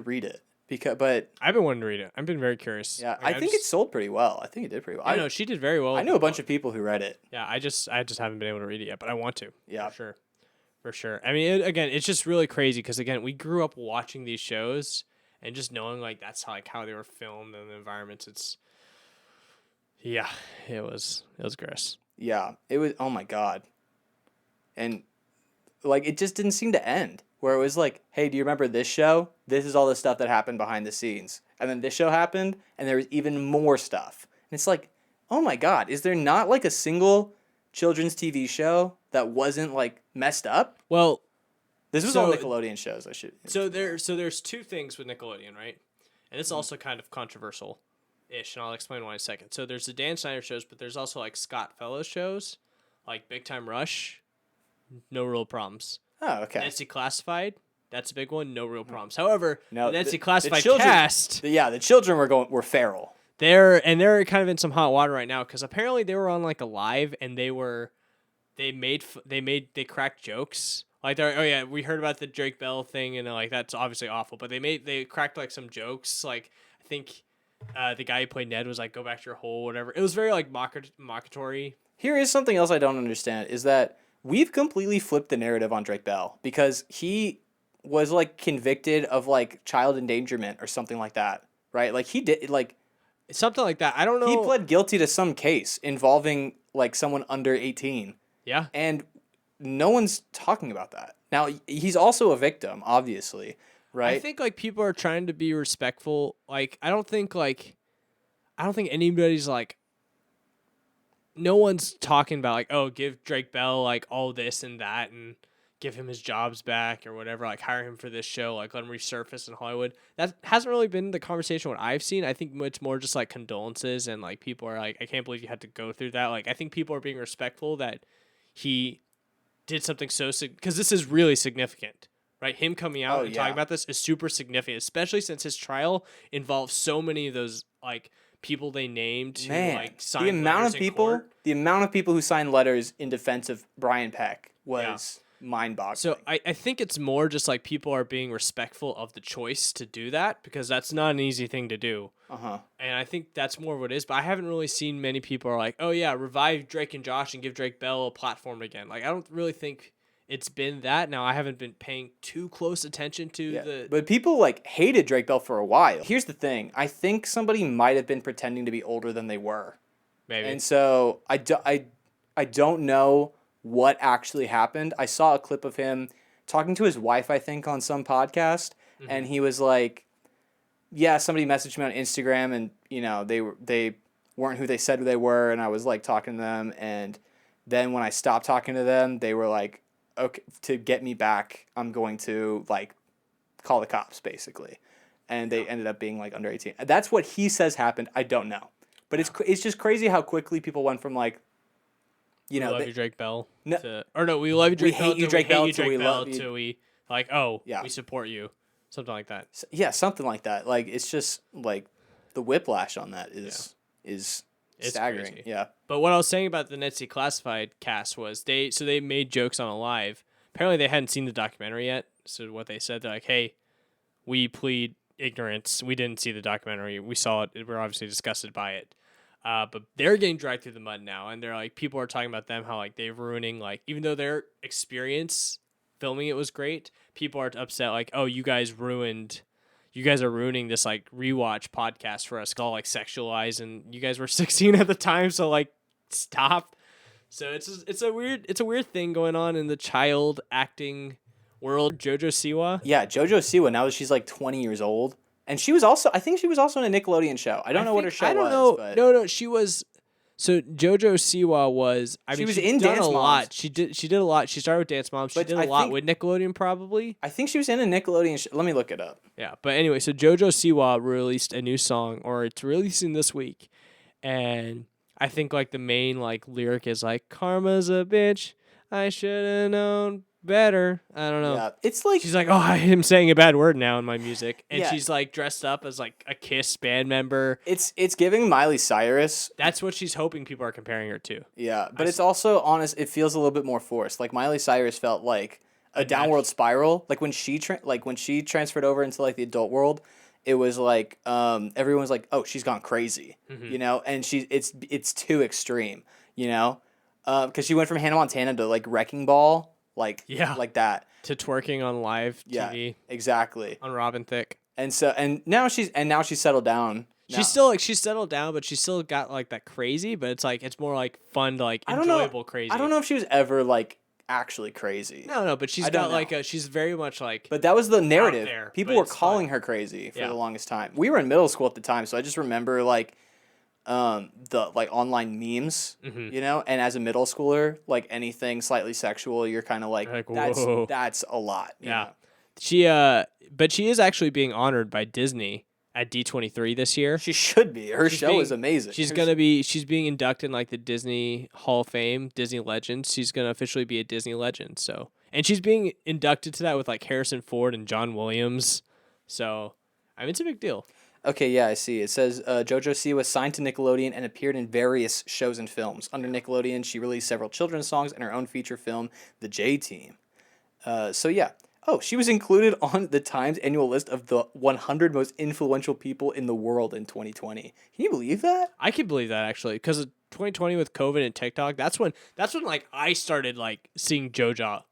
[SPEAKER 2] read it. but
[SPEAKER 1] I've been wanting to read it. I've been very curious.
[SPEAKER 2] yeah,
[SPEAKER 1] Like,
[SPEAKER 2] I think it sold pretty well. I think it did pretty well.
[SPEAKER 1] I know she did very well.
[SPEAKER 2] I knew a bunch of people who read it.
[SPEAKER 1] Yeah, I just haven't been able to read it yet, but I want to.
[SPEAKER 2] Yeah.
[SPEAKER 1] For sure. I mean, again, it's just really crazy because again, we grew up watching these shows and just knowing like that's how they were filmed and the environments. It was gross.
[SPEAKER 2] Yeah, it was. Oh my god, and like it just didn't seem to end. Where it was like, hey, do you remember this show? This is all the stuff that happened behind the scenes, and then this show happened, and there was even more stuff. And it's like, oh my god, is there not like a single children's TV show that wasn't like messed up?
[SPEAKER 1] Well,
[SPEAKER 2] this was all Nickelodeon shows.
[SPEAKER 1] There's two things with Nickelodeon, right? And it's also kind of controversial-ish, and I'll explain why in a second. So there's the Dan Snyder shows, but there's also like Scott Fellows shows, like Big Time Rush, no real problems.
[SPEAKER 2] Oh, okay.
[SPEAKER 1] Nancy Classified, that's a big one, no real problems. However,
[SPEAKER 2] no,
[SPEAKER 1] the Nancy Classified
[SPEAKER 2] children,
[SPEAKER 1] cast,
[SPEAKER 2] the children were feral.
[SPEAKER 1] They're kind of in some hot water right now because apparently they were on like a live and they cracked jokes. Like we heard about the Drake Bell thing and like that's obviously awful, but they cracked like some jokes. Like I think the guy who played Ned was like, "Go back to your hole," whatever. It was very like mockatory.
[SPEAKER 2] Here is something else I don't understand is that we've completely flipped the narrative on Drake Bell because he was like convicted of like child endangerment or something like that, right? Like he did like
[SPEAKER 1] something like that. I don't know.
[SPEAKER 2] He pled guilty to some case involving like someone under 18.
[SPEAKER 1] Yeah.
[SPEAKER 2] And no one's talking about that. Now, he's also a victim, obviously, right?
[SPEAKER 1] I think like people are trying to be respectful. Like I don't think anybody's like no one's talking about like, oh, give Drake Bell like all this and that and give him his jobs back or whatever, like hire him for this show, like let him resurface in Hollywood. That hasn't really been the conversation what I've seen. I think it's more just like condolences and like people are like, I can't believe you had to go through that. Like I think people are being respectful that he did something so because this is really significant, right? Him coming out and talking about this is super significant, especially since his trial involves so many of those like people they named to like sign
[SPEAKER 2] the amount of people who signed letters in defense of Brian Peck was mind-boggling.
[SPEAKER 1] So I think it's more just like people are being respectful of the choice to do that because that's not an easy thing to do. And I think that's more what it is. But I haven't really seen many people are like, oh yeah, revive Drake and Josh and give Drake Bell a platform again. Like I don't really think it's been that. Now I haven't been paying too close attention to
[SPEAKER 2] But people like hated Drake Bell for a while. Here's the thing. I think somebody might have been pretending to be older than they were.
[SPEAKER 1] Maybe.
[SPEAKER 2] And so I don't know what actually happened. I saw a clip of him talking to his wife, I think, on some podcast, and he was like, yeah, somebody messaged me on Instagram and, you know, they weren't who they said they were, and I was like talking to them, and then when I stopped talking to them, they were like, okay, to get me back, I'm going to like call the cops basically. And they ended up being like under 18. That's what he says happened. I don't know. But it's just crazy how quickly people went from like, you know,
[SPEAKER 1] we love you, Drake Bell.
[SPEAKER 2] No,
[SPEAKER 1] we love you, Drake Bell.
[SPEAKER 2] We hate you, Drake Bell.
[SPEAKER 1] We love you. We like, we support you. Something like that.
[SPEAKER 2] Yeah, something like that. Like it's just like the whiplash on that is staggering.
[SPEAKER 1] Crazy.
[SPEAKER 2] Yeah.
[SPEAKER 1] But what I was saying about the Nancy Classified cast was they made jokes on a live. Apparently they hadn't seen the documentary yet. So what they said, they're like, hey, we plead ignorance. We didn't see the documentary. We saw it. We're obviously disgusted by it. But they're getting dragged through the mud now, and they're like, people are talking about them, how like they're ruining, like, even though their experience filming it was great, people are upset, like, oh, you guys are ruining this like rewatch podcast for us, called like Sexualize, and you guys were 16 at the time, so like stop. So it's a weird thing going on in the child acting world. Jojo Siwa.
[SPEAKER 2] Yeah, Jojo Siwa. Now that she's like 20 years old. And I think she was also in a Nickelodeon show. I don't know what her show was. I don't know. But...
[SPEAKER 1] No, she was. So Jojo Siwa was.
[SPEAKER 2] She was in Dance Moms.
[SPEAKER 1] Lot. She did a lot. She started with Dance Moms. She did a lot with Nickelodeon, probably.
[SPEAKER 2] I think she was in a Nickelodeon show. Let me look it up.
[SPEAKER 1] Yeah, but anyway, so Jojo Siwa released a new song, or it's releasing this week, and I think like the main like lyric is like, "Karma's a bitch. I should have known better." I don't know.
[SPEAKER 2] Yeah, it's like
[SPEAKER 1] she's like, oh, I'm saying a bad word now in my music, and she's like dressed up as like a Kiss band member.
[SPEAKER 2] It's giving Miley Cyrus.
[SPEAKER 1] That's what she's hoping people are comparing her to.
[SPEAKER 2] Yeah, but it's also honest. It feels a little bit more forced. Like Miley Cyrus felt like a downward spiral. Like when she transferred over into like the adult world, it was like everyone's like, oh, she's gone crazy, you know, and it's too extreme, you know, because she went from Hannah Montana to like Wrecking Ball, like that
[SPEAKER 1] to twerking on live
[SPEAKER 2] yeah,
[SPEAKER 1] TV
[SPEAKER 2] exactly.
[SPEAKER 1] on Robin Thicke.
[SPEAKER 2] And now she's settled down.
[SPEAKER 1] She's still like she's settled down, but she's still got like that crazy. But it's like it's more like fun to like enjoyable crazy.
[SPEAKER 2] I don't know if she was ever like actually crazy.
[SPEAKER 1] No, but she's got like she's very much like.
[SPEAKER 2] But that was the narrative.
[SPEAKER 1] There,
[SPEAKER 2] People were calling her crazy for the longest time. We were in middle school at the time, so I just remember like the like online memes, you know, and as a middle schooler, like anything slightly sexual, you're kind of like that's a lot.
[SPEAKER 1] Yeah. But she is actually being honored by Disney at D23 this year.
[SPEAKER 2] She should be. Her show is amazing.
[SPEAKER 1] She's being inducted in like the Disney Hall of Fame, Disney Legends. She's gonna officially be a Disney legend. So, and she's being inducted to that with like Harrison Ford and John Williams. So, I mean, it's a big deal.
[SPEAKER 2] Okay, yeah, I see. It says Jojo Siwa signed to Nickelodeon and appeared in various shows and films. Under Nickelodeon, she released several children's songs and her own feature film, The J Team. So yeah. Oh, she was included on the Times annual list of the 100 most influential people in the world in 2020. Can you believe that?
[SPEAKER 1] I can believe that actually, because 2020 with COVID and TikTok, that's when like I started like seeing JoJo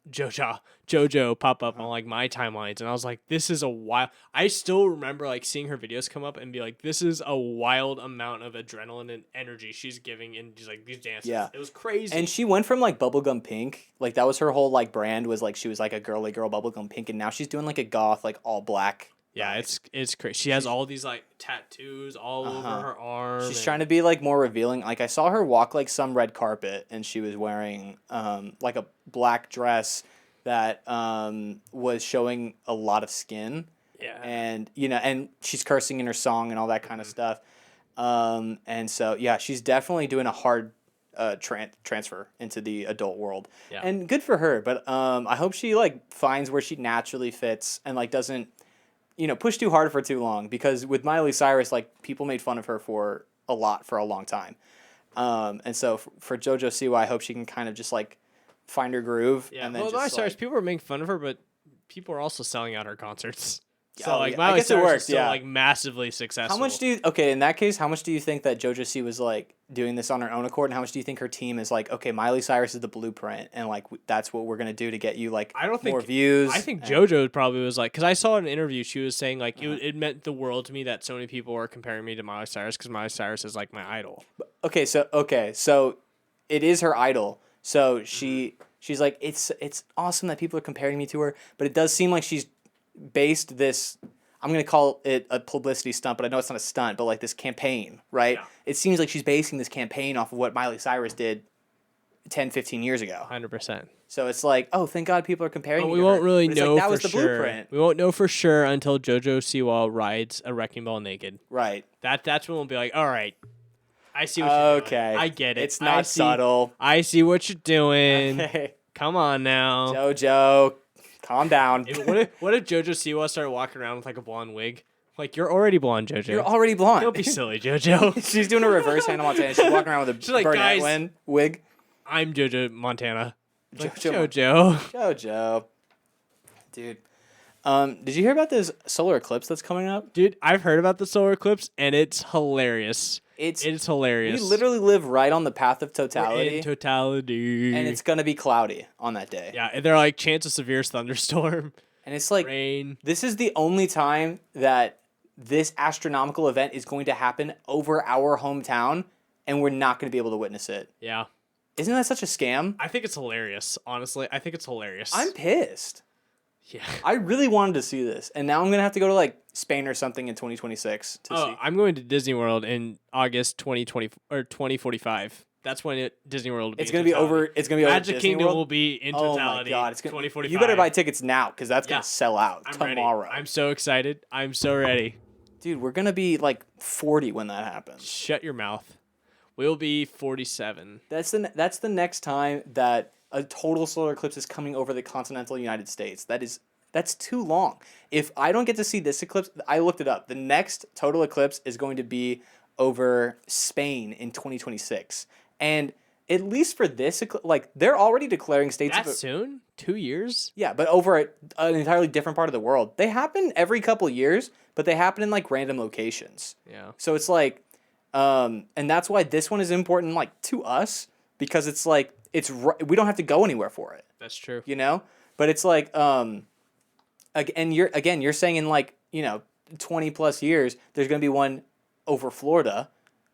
[SPEAKER 1] pop up on like my timelines, and I was like, this is a wild. I still remember like seeing her videos come up and be like, this is a wild amount of adrenaline and energy she's giving in just like these dances. Yeah, it was crazy.
[SPEAKER 2] And she went from like bubblegum pink, like that was her whole like brand, was like she was like a girly girl bubblegum pink, and now she's doing like a goth like all black.
[SPEAKER 1] Yeah, it's crazy. She has all these like tattoos all over her arm.
[SPEAKER 2] She's trying to be like more revealing. Like I saw her walk like some red carpet, and she was wearing like a black dress that was showing a lot of skin.
[SPEAKER 1] Yeah.
[SPEAKER 2] And you know, and she's cursing in her song and all that kind of stuff. And so yeah, she's definitely doing a hard transfer into the adult world. Yeah. And good for her. But I hope she like finds where she naturally fits and like doesn't, you know, push too hard for too long, because with Miley Cyrus, like people made fun of her for a long time. And so for Jojo Siwa, I hope she can kind of just like find her groove.
[SPEAKER 1] Yeah.
[SPEAKER 2] And then
[SPEAKER 1] Miley Cyrus, people were making fun of her, but people are also selling out her concerts. So like
[SPEAKER 2] Miley
[SPEAKER 1] I guess
[SPEAKER 2] Cyrus
[SPEAKER 1] it worked. Is still like massively successful.
[SPEAKER 2] How much do you in that case? How much do you think that Jojo Siwa was like doing this on her own accord, and how much do you think her team is like? Okay, Miley Cyrus is the blueprint, and like that's what we're gonna do to get you like more views.
[SPEAKER 1] I think JoJo probably was like, because I saw in an interview she was saying like it meant the world to me that so many people were comparing me to Miley Cyrus because Miley Cyrus is like my idol.
[SPEAKER 2] Okay, so it is her idol. So she's like it's awesome that people are comparing me to her, but it does seem like she's based this. I'm going to call it a publicity stunt, but I know it's not a stunt, but like this campaign, right? Yeah. It seems like she's basing this campaign off of what Miley Cyrus did 10, 15 years ago.
[SPEAKER 1] 100%.
[SPEAKER 2] So it's like, oh, thank God people are comparing me
[SPEAKER 1] we
[SPEAKER 2] to
[SPEAKER 1] won't
[SPEAKER 2] her.
[SPEAKER 1] really know
[SPEAKER 2] like, that
[SPEAKER 1] for
[SPEAKER 2] was the
[SPEAKER 1] sure.
[SPEAKER 2] Blueprint.
[SPEAKER 1] We won't know for sure until Jojo Siwa rides a wrecking ball naked.
[SPEAKER 2] Right.
[SPEAKER 1] That's when we'll be like, all right, I see what you're doing.
[SPEAKER 2] Okay.
[SPEAKER 1] I get it.
[SPEAKER 2] It's not subtle.
[SPEAKER 1] I see what you're doing. Okay. Come on now.
[SPEAKER 2] Jojo, calm down.
[SPEAKER 1] What if Jojo Siwa started walking around with like a blonde wig? Like, you're already blonde, JoJo.
[SPEAKER 2] You're already blonde.
[SPEAKER 1] Don't be silly, JoJo.
[SPEAKER 2] She's doing a reverse Hannah Montana. She's walking around with a
[SPEAKER 1] like,
[SPEAKER 2] Burnett wig.
[SPEAKER 1] I'm JoJo Montana. Like,
[SPEAKER 2] JoJo. Dude. Did you hear about this solar eclipse that's coming up?
[SPEAKER 1] Dude, I've heard about the solar eclipse, and it's hilarious. It's hilarious.
[SPEAKER 2] We literally live right on the path of totality.
[SPEAKER 1] We're in totality.
[SPEAKER 2] And it's going to be cloudy on that day.
[SPEAKER 1] Yeah, and they're like, chance of severe thunderstorm.
[SPEAKER 2] And it's like,
[SPEAKER 1] rain.
[SPEAKER 2] This is the only time that this astronomical event is going to happen over our hometown, and we're not going to be able to witness it.
[SPEAKER 1] Yeah.
[SPEAKER 2] Isn't that such a scam?
[SPEAKER 1] I think it's hilarious, honestly. I think it's hilarious.
[SPEAKER 2] I'm pissed.
[SPEAKER 1] Yeah.
[SPEAKER 2] I really wanted to see this, and now I'm going to have to go to, like, Spain or something in 2026 to see.
[SPEAKER 1] I'm going to Disney World in August 2020 or 2045. That's when Disney World will be.
[SPEAKER 2] It's going to be over. It's going to be
[SPEAKER 1] Magic
[SPEAKER 2] over. Disney
[SPEAKER 1] Kingdom
[SPEAKER 2] World?
[SPEAKER 1] will be in totality.
[SPEAKER 2] Oh my God!
[SPEAKER 1] 2045.
[SPEAKER 2] You better buy tickets now because that's going to sell out tomorrow.
[SPEAKER 1] Ready. I'm so excited. I'm so ready.
[SPEAKER 2] Dude, we're going to be like 40 when that happens.
[SPEAKER 1] Shut your mouth. We'll be 47.
[SPEAKER 2] That's the next time that a total solar eclipse is coming over the continental United States. That's too long. If I don't get to see this eclipse, I looked it up. The next total eclipse is going to be over Spain in 2026. And at least for this, like they're already declaring states
[SPEAKER 1] That
[SPEAKER 2] of
[SPEAKER 1] soon? 2 years?
[SPEAKER 2] yeah, but over an entirely different part of the world. They happen every couple years, but they happen in like random locations.
[SPEAKER 1] Yeah.
[SPEAKER 2] So it's like, and that's why this one is important, like to us, because it's like we don't have to go anywhere for it,
[SPEAKER 1] That's true.
[SPEAKER 2] you know. But it's like, and you're saying in like 20 plus years, there's gonna be one over Florida,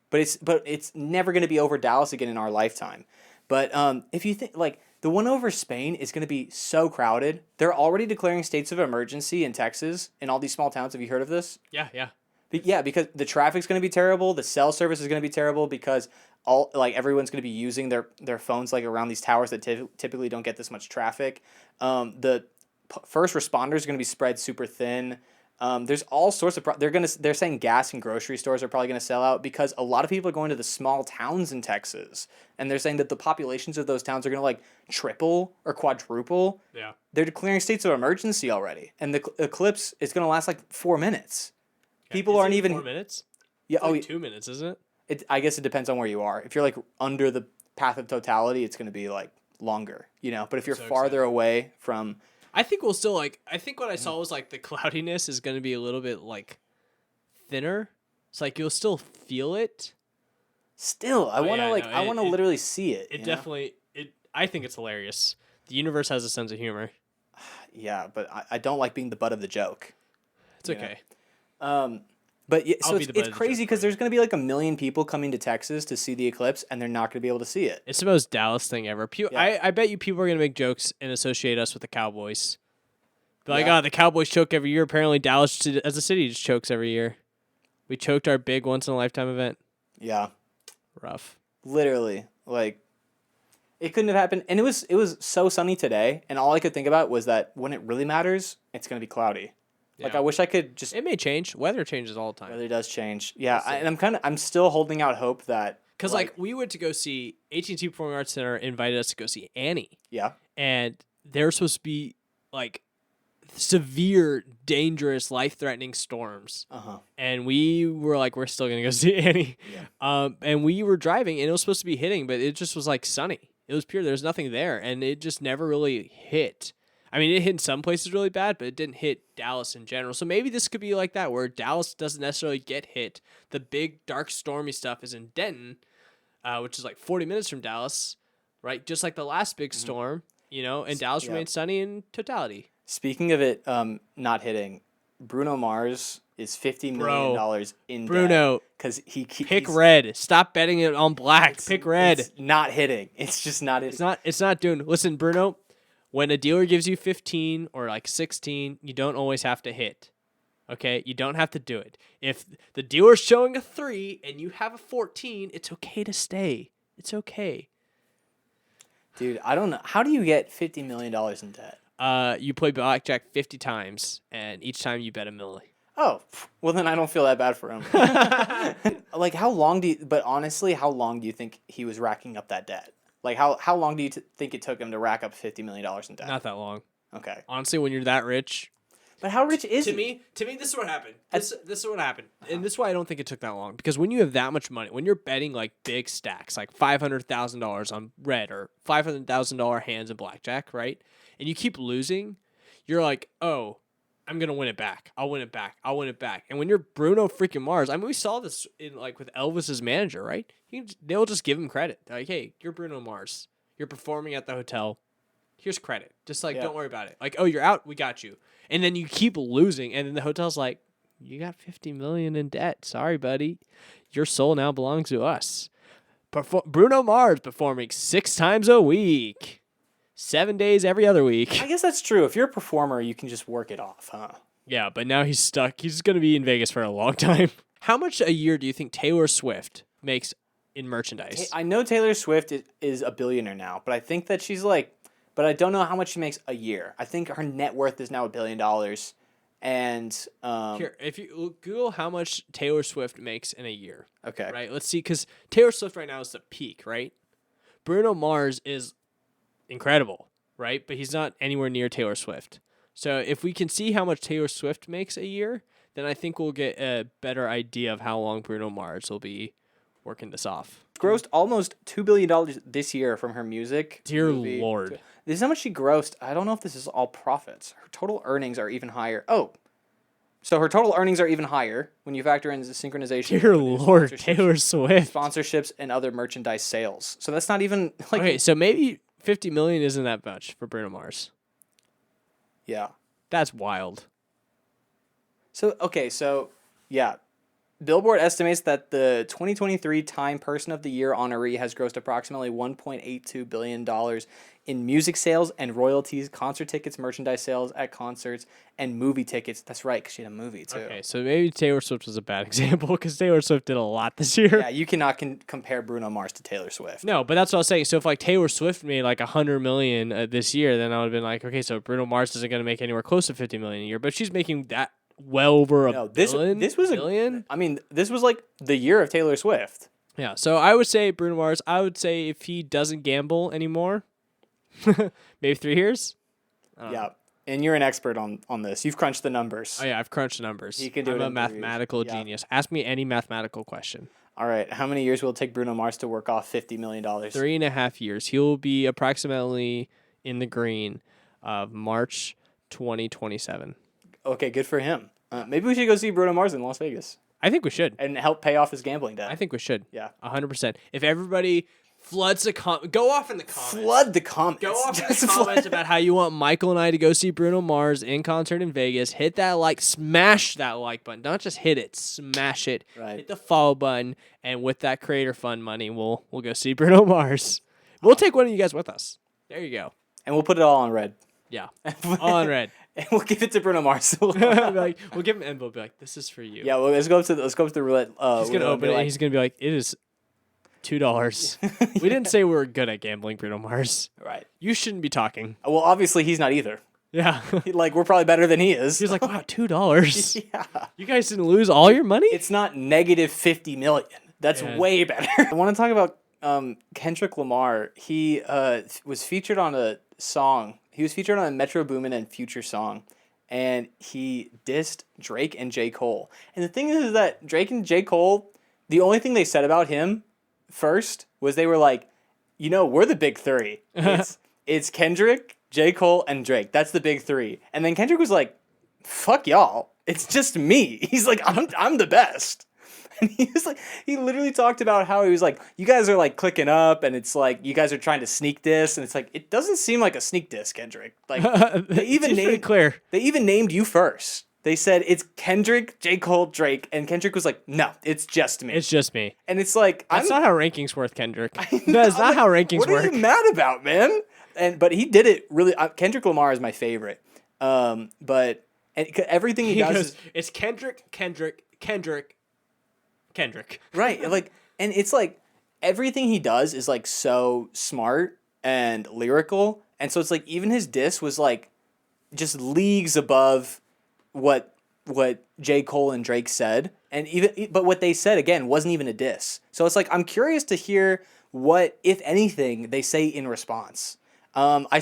[SPEAKER 2] but it's never gonna be over Dallas again in our lifetime. But if you think like the one over Spain is going to be so crowded, they're already declaring states of emergency in Texas and all these small towns. Have you heard of this?
[SPEAKER 1] Yeah, yeah.
[SPEAKER 2] Yeah, because the traffic's going to be terrible, the cell service is going to be terrible because everyone's going to be using their phones like around these towers that typically don't get this much traffic. The first responders are going to be spread super thin. There's all sorts of they're saying gas and grocery stores are probably going to sell out because a lot of people are going to the small towns in Texas, and they're saying that the populations of those towns are going to like triple or quadruple.
[SPEAKER 1] Yeah.
[SPEAKER 2] They're declaring states of emergency already, and the eclipse is going to last like 4 minutes. People
[SPEAKER 1] Is
[SPEAKER 2] aren't
[SPEAKER 1] it
[SPEAKER 2] even
[SPEAKER 1] 4 minutes?
[SPEAKER 2] yeah.
[SPEAKER 1] It's like 2 minutes, isn't it?
[SPEAKER 2] I guess it depends on where you are. If you're like under the path of totality, it's going to be like longer, But if you're
[SPEAKER 1] So
[SPEAKER 2] farther away from
[SPEAKER 1] I think we'll still like. I think what I saw was like the cloudiness is going to be a little bit like thinner. It's like you'll still feel it.
[SPEAKER 2] still, I want to I want to literally see it.
[SPEAKER 1] It definitely. I think it's hilarious. The universe has a sense of humor.
[SPEAKER 2] Yeah, but I don't like being the butt of the joke.
[SPEAKER 1] It's okay.
[SPEAKER 2] But yeah, so
[SPEAKER 1] I'll be the butt
[SPEAKER 2] it's
[SPEAKER 1] of the
[SPEAKER 2] crazy
[SPEAKER 1] joke
[SPEAKER 2] because
[SPEAKER 1] for you.
[SPEAKER 2] there's going to be like 1 million people coming to Texas to see the eclipse, and they're not going to be able to see it.
[SPEAKER 1] It's the most Dallas thing ever.
[SPEAKER 2] Yeah.
[SPEAKER 1] I bet you people are going to make jokes and associate us with the Cowboys. Be like,
[SPEAKER 2] Yeah.
[SPEAKER 1] oh, the Cowboys choke every year. Apparently, Dallas as a city just chokes every year. We choked our big once in a lifetime event.
[SPEAKER 2] Yeah,
[SPEAKER 1] Rough.
[SPEAKER 2] literally, like it couldn't have happened. And it was so sunny today, and all I could think about was that when it really matters, it's going to be cloudy. Like
[SPEAKER 1] Yeah.
[SPEAKER 2] I wish I could just.
[SPEAKER 1] It may change. Weather changes all the time.
[SPEAKER 2] Weather does change. Yeah,
[SPEAKER 1] We'll see.
[SPEAKER 2] and I'm still holding out hope that
[SPEAKER 1] Because like we went to go see AT&T Performing Arts Center invited us to go see Annie,
[SPEAKER 2] yeah,
[SPEAKER 1] and they're supposed to be like severe, dangerous, life-threatening storms. And we were like, we're still gonna go see Annie.
[SPEAKER 2] Yeah.
[SPEAKER 1] And we were driving, and it was supposed to be hitting, but it just was like sunny. It was pure. There was nothing there, and it just never really hit. I mean, it hit in some places really bad, but it didn't hit Dallas in general. So maybe this could be like that, where Dallas doesn't necessarily get hit. The big, dark, stormy stuff is in Denton, which is like 40 minutes from Dallas, right? Just like the last big storm, and Dallas
[SPEAKER 2] yeah.
[SPEAKER 1] remains sunny in totality.
[SPEAKER 2] Speaking of it not hitting, Bruno Mars is $50 million in
[SPEAKER 1] Bruno,
[SPEAKER 2] because
[SPEAKER 1] pick red. Stop betting it on black. Pick red.
[SPEAKER 2] It's not hitting. It's just not hitting.
[SPEAKER 1] It's not doing. Listen, Bruno, when a dealer gives you 15 or like 16, you don't always have to hit. Okay? You don't have to do it. If the dealer's showing a 3 and you have a 14, it's okay to stay. It's okay.
[SPEAKER 2] Dude, I don't know. How do you get $50 million in debt?
[SPEAKER 1] You play blackjack 50 times, and each time you bet $1 million.
[SPEAKER 2] Oh, well then I don't feel that bad for him. Like but honestly, how long do you think he was racking up that debt? Like how long do you think it took him to rack up $50 million in debt?
[SPEAKER 1] Not that long.
[SPEAKER 2] Okay.
[SPEAKER 1] Honestly, when you're that rich.
[SPEAKER 2] But how rich is he?
[SPEAKER 1] To me, this is what happened. This is what happened. And this is why I don't think it took that long. Because when you have that much money, when you're betting like big stacks, like $500,000 on red or $500,000 hands in blackjack, right? And you keep losing, you're like, oh, I'm going to win it back. I'll win it back. I'll win it back. And when you're Bruno freaking Mars, I mean, we saw this in like with Elvis's manager, right? They'll just give him credit. They're like, hey, you're Bruno Mars. You're performing at the hotel. Here's credit. Just like, don't worry about it. Like, oh, you're out. We got you. And then you keep losing. And then the hotel's like, you got $50 million in debt. Sorry, buddy. Your soul now belongs to us. Bruno Mars performing 6 times a week. 7 days every other week.
[SPEAKER 2] I guess that's true. If you're a performer, you can just work it off, huh?
[SPEAKER 1] Yeah, but now he's stuck. He's going to be in Vegas for a long time. How much a year do you think Taylor Swift makes in merchandise?
[SPEAKER 2] I know Taylor Swift is a billionaire now, but I think that she's like, but I don't know how much she makes a year. I think her net worth is now $1 billion. And
[SPEAKER 1] here, if you Google how much Taylor Swift makes in a year.
[SPEAKER 2] Okay.
[SPEAKER 1] Right? Let's see, because Taylor Swift right now is the peak, right? Bruno Mars is incredible, right? But he's not anywhere near Taylor Swift. So if we can see how much Taylor Swift makes a year, then I think we'll get a better idea of how long Bruno Mars will be working this off.
[SPEAKER 2] Grossed almost $2 billion this year from her music.
[SPEAKER 1] Dear
[SPEAKER 2] movie.
[SPEAKER 1] Lord.
[SPEAKER 2] This is how much she grossed. I don't know if this is all profits. Her total earnings are even higher. Oh. So her total earnings are even higher when you factor in the synchronization.
[SPEAKER 1] Dear Lord, Taylor Swift.
[SPEAKER 2] Sponsorships and other merchandise sales. So that's not even like
[SPEAKER 1] Okay, so maybe 50 million isn't that much for Bruno Mars.
[SPEAKER 2] Yeah.
[SPEAKER 1] That's wild.
[SPEAKER 2] So yeah. Billboard estimates that the 2023 Time Person of the Year honoree has grossed approximately $1.82 billion in music sales and royalties, concert tickets, merchandise sales at concerts, and movie tickets. That's right, because she had a movie, too.
[SPEAKER 1] Okay, so maybe Taylor Swift was a bad example because Taylor Swift did a lot this year.
[SPEAKER 2] Yeah, you cannot compare Bruno Mars to Taylor Swift.
[SPEAKER 1] No, but that's what I was saying. So if like Taylor Swift made like 100 million this year, then I would have been like, okay, so Bruno Mars isn't going to make anywhere close to 50 million a year, but she's making that well over a billion.
[SPEAKER 2] This was
[SPEAKER 1] billion.
[SPEAKER 2] This was like the year of Taylor Swift.
[SPEAKER 1] Yeah, so I would say Bruno Mars. I would say if he doesn't gamble anymore, maybe 3 years.
[SPEAKER 2] Yeah, and you're an expert on this. You've crunched the numbers.
[SPEAKER 1] Oh yeah, I've crunched the numbers.
[SPEAKER 2] He can do
[SPEAKER 1] I'm
[SPEAKER 2] it
[SPEAKER 1] a
[SPEAKER 2] in 3 years.
[SPEAKER 1] mathematical genius. Ask me any mathematical question.
[SPEAKER 2] All right, how many years will it take Bruno Mars to work off $50 million?
[SPEAKER 1] 3.5 years. He'll be approximately in the green of March 2027.
[SPEAKER 2] Okay, good for him. Maybe we should go see Bruno Mars in Las Vegas
[SPEAKER 1] I think we should.
[SPEAKER 2] and help pay off his gambling debt.
[SPEAKER 1] I think we should.
[SPEAKER 2] Yeah.
[SPEAKER 1] 100%. If everybody floods the go off in the comments.
[SPEAKER 2] Flood the comments.
[SPEAKER 1] Go off in
[SPEAKER 2] Just
[SPEAKER 1] the comments about how you want Michael and I to go see Bruno Mars in concert in Vegas. Hit that like, smash that like button. Not just hit it, smash it.
[SPEAKER 2] Right.
[SPEAKER 1] Hit the follow button, and with that creator fund money, we'll go see Bruno Mars. We'll take one of you guys with us. There you go.
[SPEAKER 2] And we'll put it all on red.
[SPEAKER 1] Yeah, all on red.
[SPEAKER 2] And we'll give it to Bruno Mars.
[SPEAKER 1] We'll give him an envelope. Be like, this is for you.
[SPEAKER 2] Yeah, well, let's go up to the roulette.
[SPEAKER 1] He's gonna open it. And he's gonna be like, it is $2. We didn't say we were good at gambling, Bruno Mars.
[SPEAKER 2] Right.
[SPEAKER 1] You shouldn't be talking.
[SPEAKER 2] Well, obviously he's not either.
[SPEAKER 1] Yeah.
[SPEAKER 2] Like we're probably better than he is.
[SPEAKER 1] He's like, wow, $2.
[SPEAKER 2] Yeah.
[SPEAKER 1] You guys didn't lose all your money?
[SPEAKER 2] It's not negative 50 million. That's way better. I want to talk about Kendrick Lamar. He was featured on a song. He was featured on a Metro Boomin and Future song, and he dissed Drake and J. Cole. And the thing is that Drake and J. Cole, the only thing they said about him first was they were like, we're the big three. It's Kendrick, J. Cole, and Drake. That's the big three. And then Kendrick was like, fuck y'all. It's just me. He's like, I'm the best. And he literally talked about how he was like, you guys are like clicking up, and it's like you guys are trying to sneak diss, and it's like it doesn't seem like a sneak diss, Kendrick. Like they even named you first. They said it's Kendrick, J. Cole, Drake, and Kendrick was like, no, it's just me.
[SPEAKER 1] It's just me.
[SPEAKER 2] And it's like
[SPEAKER 1] that's not how rankings work, Kendrick. That's not how rankings work.
[SPEAKER 2] What are you mad about, man? But he did it really. Kendrick Lamar is my favorite. But everything he does is
[SPEAKER 1] it's Kendrick.
[SPEAKER 2] Right. Like, and it's like everything he does is like so smart and lyrical. And so it's like even his diss was like just leagues above what J. Cole and Drake said. But what they said again wasn't even a diss. So it's like I'm curious to hear what, if anything, they say in response. I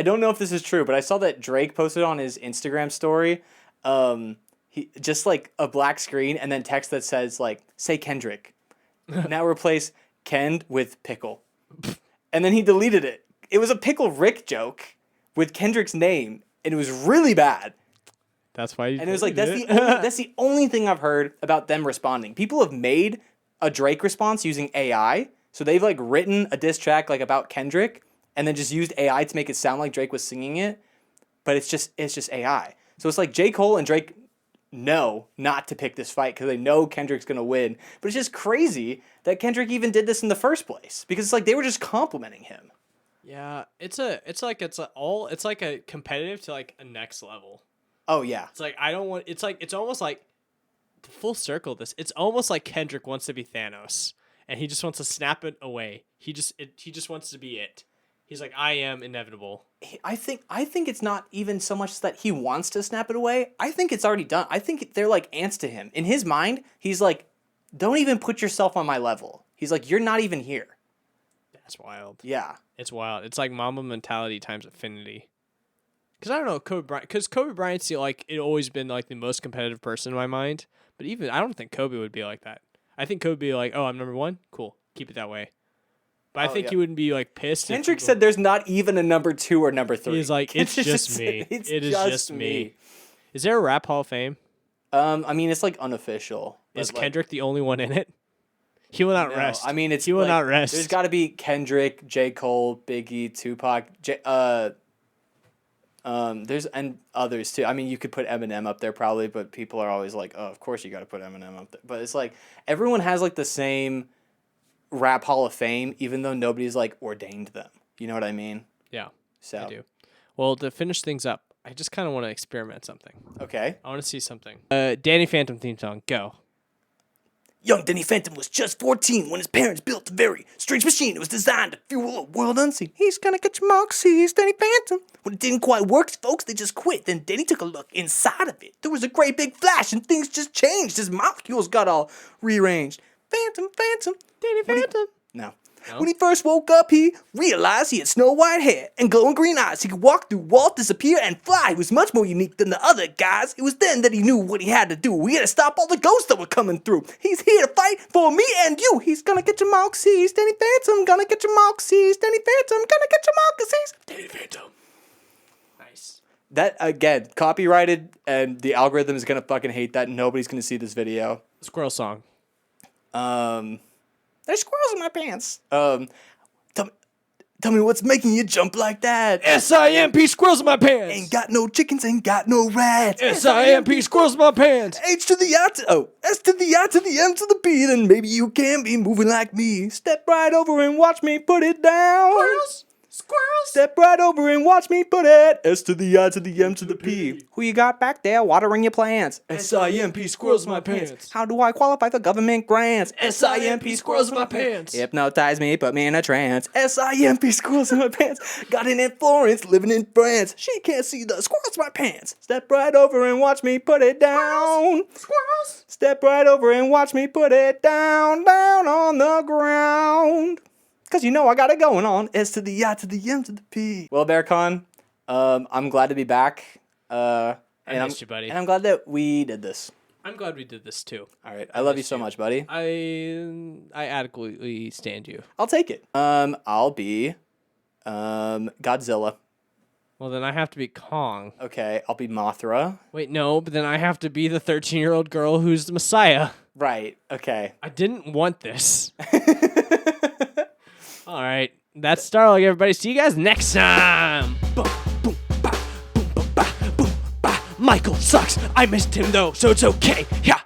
[SPEAKER 2] don't know if this is true, but I saw that Drake posted on his Instagram story he just like a black screen and then text that says like, say Kendrick. Now replace Kend with pickle. And then he deleted it. It was a Pickle Rick joke with Kendrick's name, and it was really bad.
[SPEAKER 1] That's why.
[SPEAKER 2] And it was like that's the only thing I've heard about them responding. People have made a Drake response using AI, so they've like written a diss track like about Kendrick, and then just used AI to make it sound like Drake was singing it, but it's just AI. So it's like J. Cole and Drake know not to pick this fight because they know Kendrick's gonna win. But it's just crazy that Kendrick even did this in the first place because it's like they were just complimenting him.
[SPEAKER 1] Yeah, it's like a competitive to like a next level.
[SPEAKER 2] Oh yeah.
[SPEAKER 1] It's like it's almost like full circle this. It's almost like Kendrick wants to be Thanos and he just wants to snap it away. He just wants to be it. He's like, I am inevitable.
[SPEAKER 2] I think it's not even so much that he wants to snap it away. I think it's already done. I think they're like ants to him. In his mind, he's like, don't even put yourself on my level. He's like, you're not even here.
[SPEAKER 1] That's wild.
[SPEAKER 2] Yeah.
[SPEAKER 1] It's wild. It's like Mamba mentality times infinity. Because I don't know, Kobe Bryant. Because Kobe Bryant's like, it always been like the most competitive person in my mind. But even, I don't think Kobe would be like that. I think Code would be like, oh, I'm number 1? Cool. Keep it that way. But I
[SPEAKER 2] Oh,
[SPEAKER 1] think
[SPEAKER 2] yeah.
[SPEAKER 1] he wouldn't be like pissed. if
[SPEAKER 2] Kendrick
[SPEAKER 1] people-
[SPEAKER 2] said there's not even a number 2 or number 3.
[SPEAKER 1] He's like, it's
[SPEAKER 2] Kendrick
[SPEAKER 1] just me.
[SPEAKER 2] It's
[SPEAKER 1] It is just me. Is there a rap Hall of Fame?
[SPEAKER 2] I mean, it's like unofficial.
[SPEAKER 1] Is
[SPEAKER 2] but, like,
[SPEAKER 1] Kendrick the only one in it? He will not
[SPEAKER 2] no,
[SPEAKER 1] rest.
[SPEAKER 2] I mean, it's
[SPEAKER 1] he will
[SPEAKER 2] like,
[SPEAKER 1] not rest.
[SPEAKER 2] There's got to be Kendrick, J. Cole, Biggie, Tupac, there's and others too. I mean, you could put Eminem up there probably, but people are always like, "Oh, of course you got to put Eminem up there." But it's like everyone has like the same rap Hall of Fame, even though nobody's like ordained them. You know what I mean?
[SPEAKER 1] Yeah,
[SPEAKER 2] So
[SPEAKER 1] I do. Well, to finish things up, I just kind of want to experiment something.
[SPEAKER 2] okay.
[SPEAKER 1] I want to see something. Danny Phantom theme song. Go.
[SPEAKER 3] Young Danny Phantom was just 14 when his parents built a very strange machine. It was designed to fuel a world unseen. He's gonna get your moxies, Danny Phantom. When it didn't quite work, folks, they just quit. Then Danny took a look inside of it. There was a great big flash and things just changed. His molecules got all rearranged. Phantom,
[SPEAKER 1] Danny Phantom.
[SPEAKER 2] No.
[SPEAKER 3] When he first woke up, he realized he had snow white hair and glowing green eyes. He could walk through walls, disappear, and fly. He was much more unique than the other guys. It was then that he knew what he had to do. He had to stop all the ghosts that were coming through. He's here to fight for me and you. He's gonna get your moxies, Danny Phantom. Gonna get your moxies, Danny Phantom. Gonna get your moxies, Danny Phantom.
[SPEAKER 1] Nice.
[SPEAKER 2] That again, copyrighted, and the algorithm is gonna fucking hate that. Nobody's gonna see this video.
[SPEAKER 1] Squirrel song.
[SPEAKER 3] There's squirrels in my pants. Tell me what's making you jump like that?
[SPEAKER 1] SIMP squirrels in my pants.
[SPEAKER 3] Ain't got no chickens, ain't got no rats.
[SPEAKER 1] SIMP squirrels in my pants.
[SPEAKER 3] H to the I to S to the I to the M to the P. Then maybe you can be moving like me. Step right over and watch me put it down.
[SPEAKER 1] Squirrels.
[SPEAKER 3] Step right over and watch me put it. S to the I to the M to the P.
[SPEAKER 2] Who you got back there watering your plants?
[SPEAKER 1] SIMP squirrels in my pants.
[SPEAKER 2] How do I qualify for government grants?
[SPEAKER 1] SIMP squirrels in my pants.
[SPEAKER 2] Hypnotize me, put me in a trance.
[SPEAKER 3] SIMP squirrels in my pants. Got it in Florence, living in France. She can't see the squirrels in my pants. Step right over and watch me put it down.
[SPEAKER 1] Squirrels.
[SPEAKER 3] Step right over and watch me put it down, down on the ground. Cause you know I got it going on. S to the I to the M to the P.
[SPEAKER 2] Well, Berkan, I'm glad to be back.
[SPEAKER 1] I missed you, buddy.
[SPEAKER 2] And I'm glad that we did this.
[SPEAKER 1] I'm glad we did this too.
[SPEAKER 2] All right. I love you
[SPEAKER 1] missed
[SPEAKER 2] so
[SPEAKER 1] you.
[SPEAKER 2] much, buddy.
[SPEAKER 1] I adequately stand you.
[SPEAKER 2] I'll take it. I'll be Godzilla.
[SPEAKER 1] Well, then I have to be Kong.
[SPEAKER 2] Okay, I'll be Mothra.
[SPEAKER 1] Wait, no, but then I have to be the 13-year-old girl who's the Messiah.
[SPEAKER 2] Right. Okay.
[SPEAKER 1] I didn't want this. All right. That's Starlog, everybody. See you guys next time.
[SPEAKER 3] Boom, boom, ba, boom, ba, boom, ba. Michael sucks. I missed him though, so it's okay. Yeah.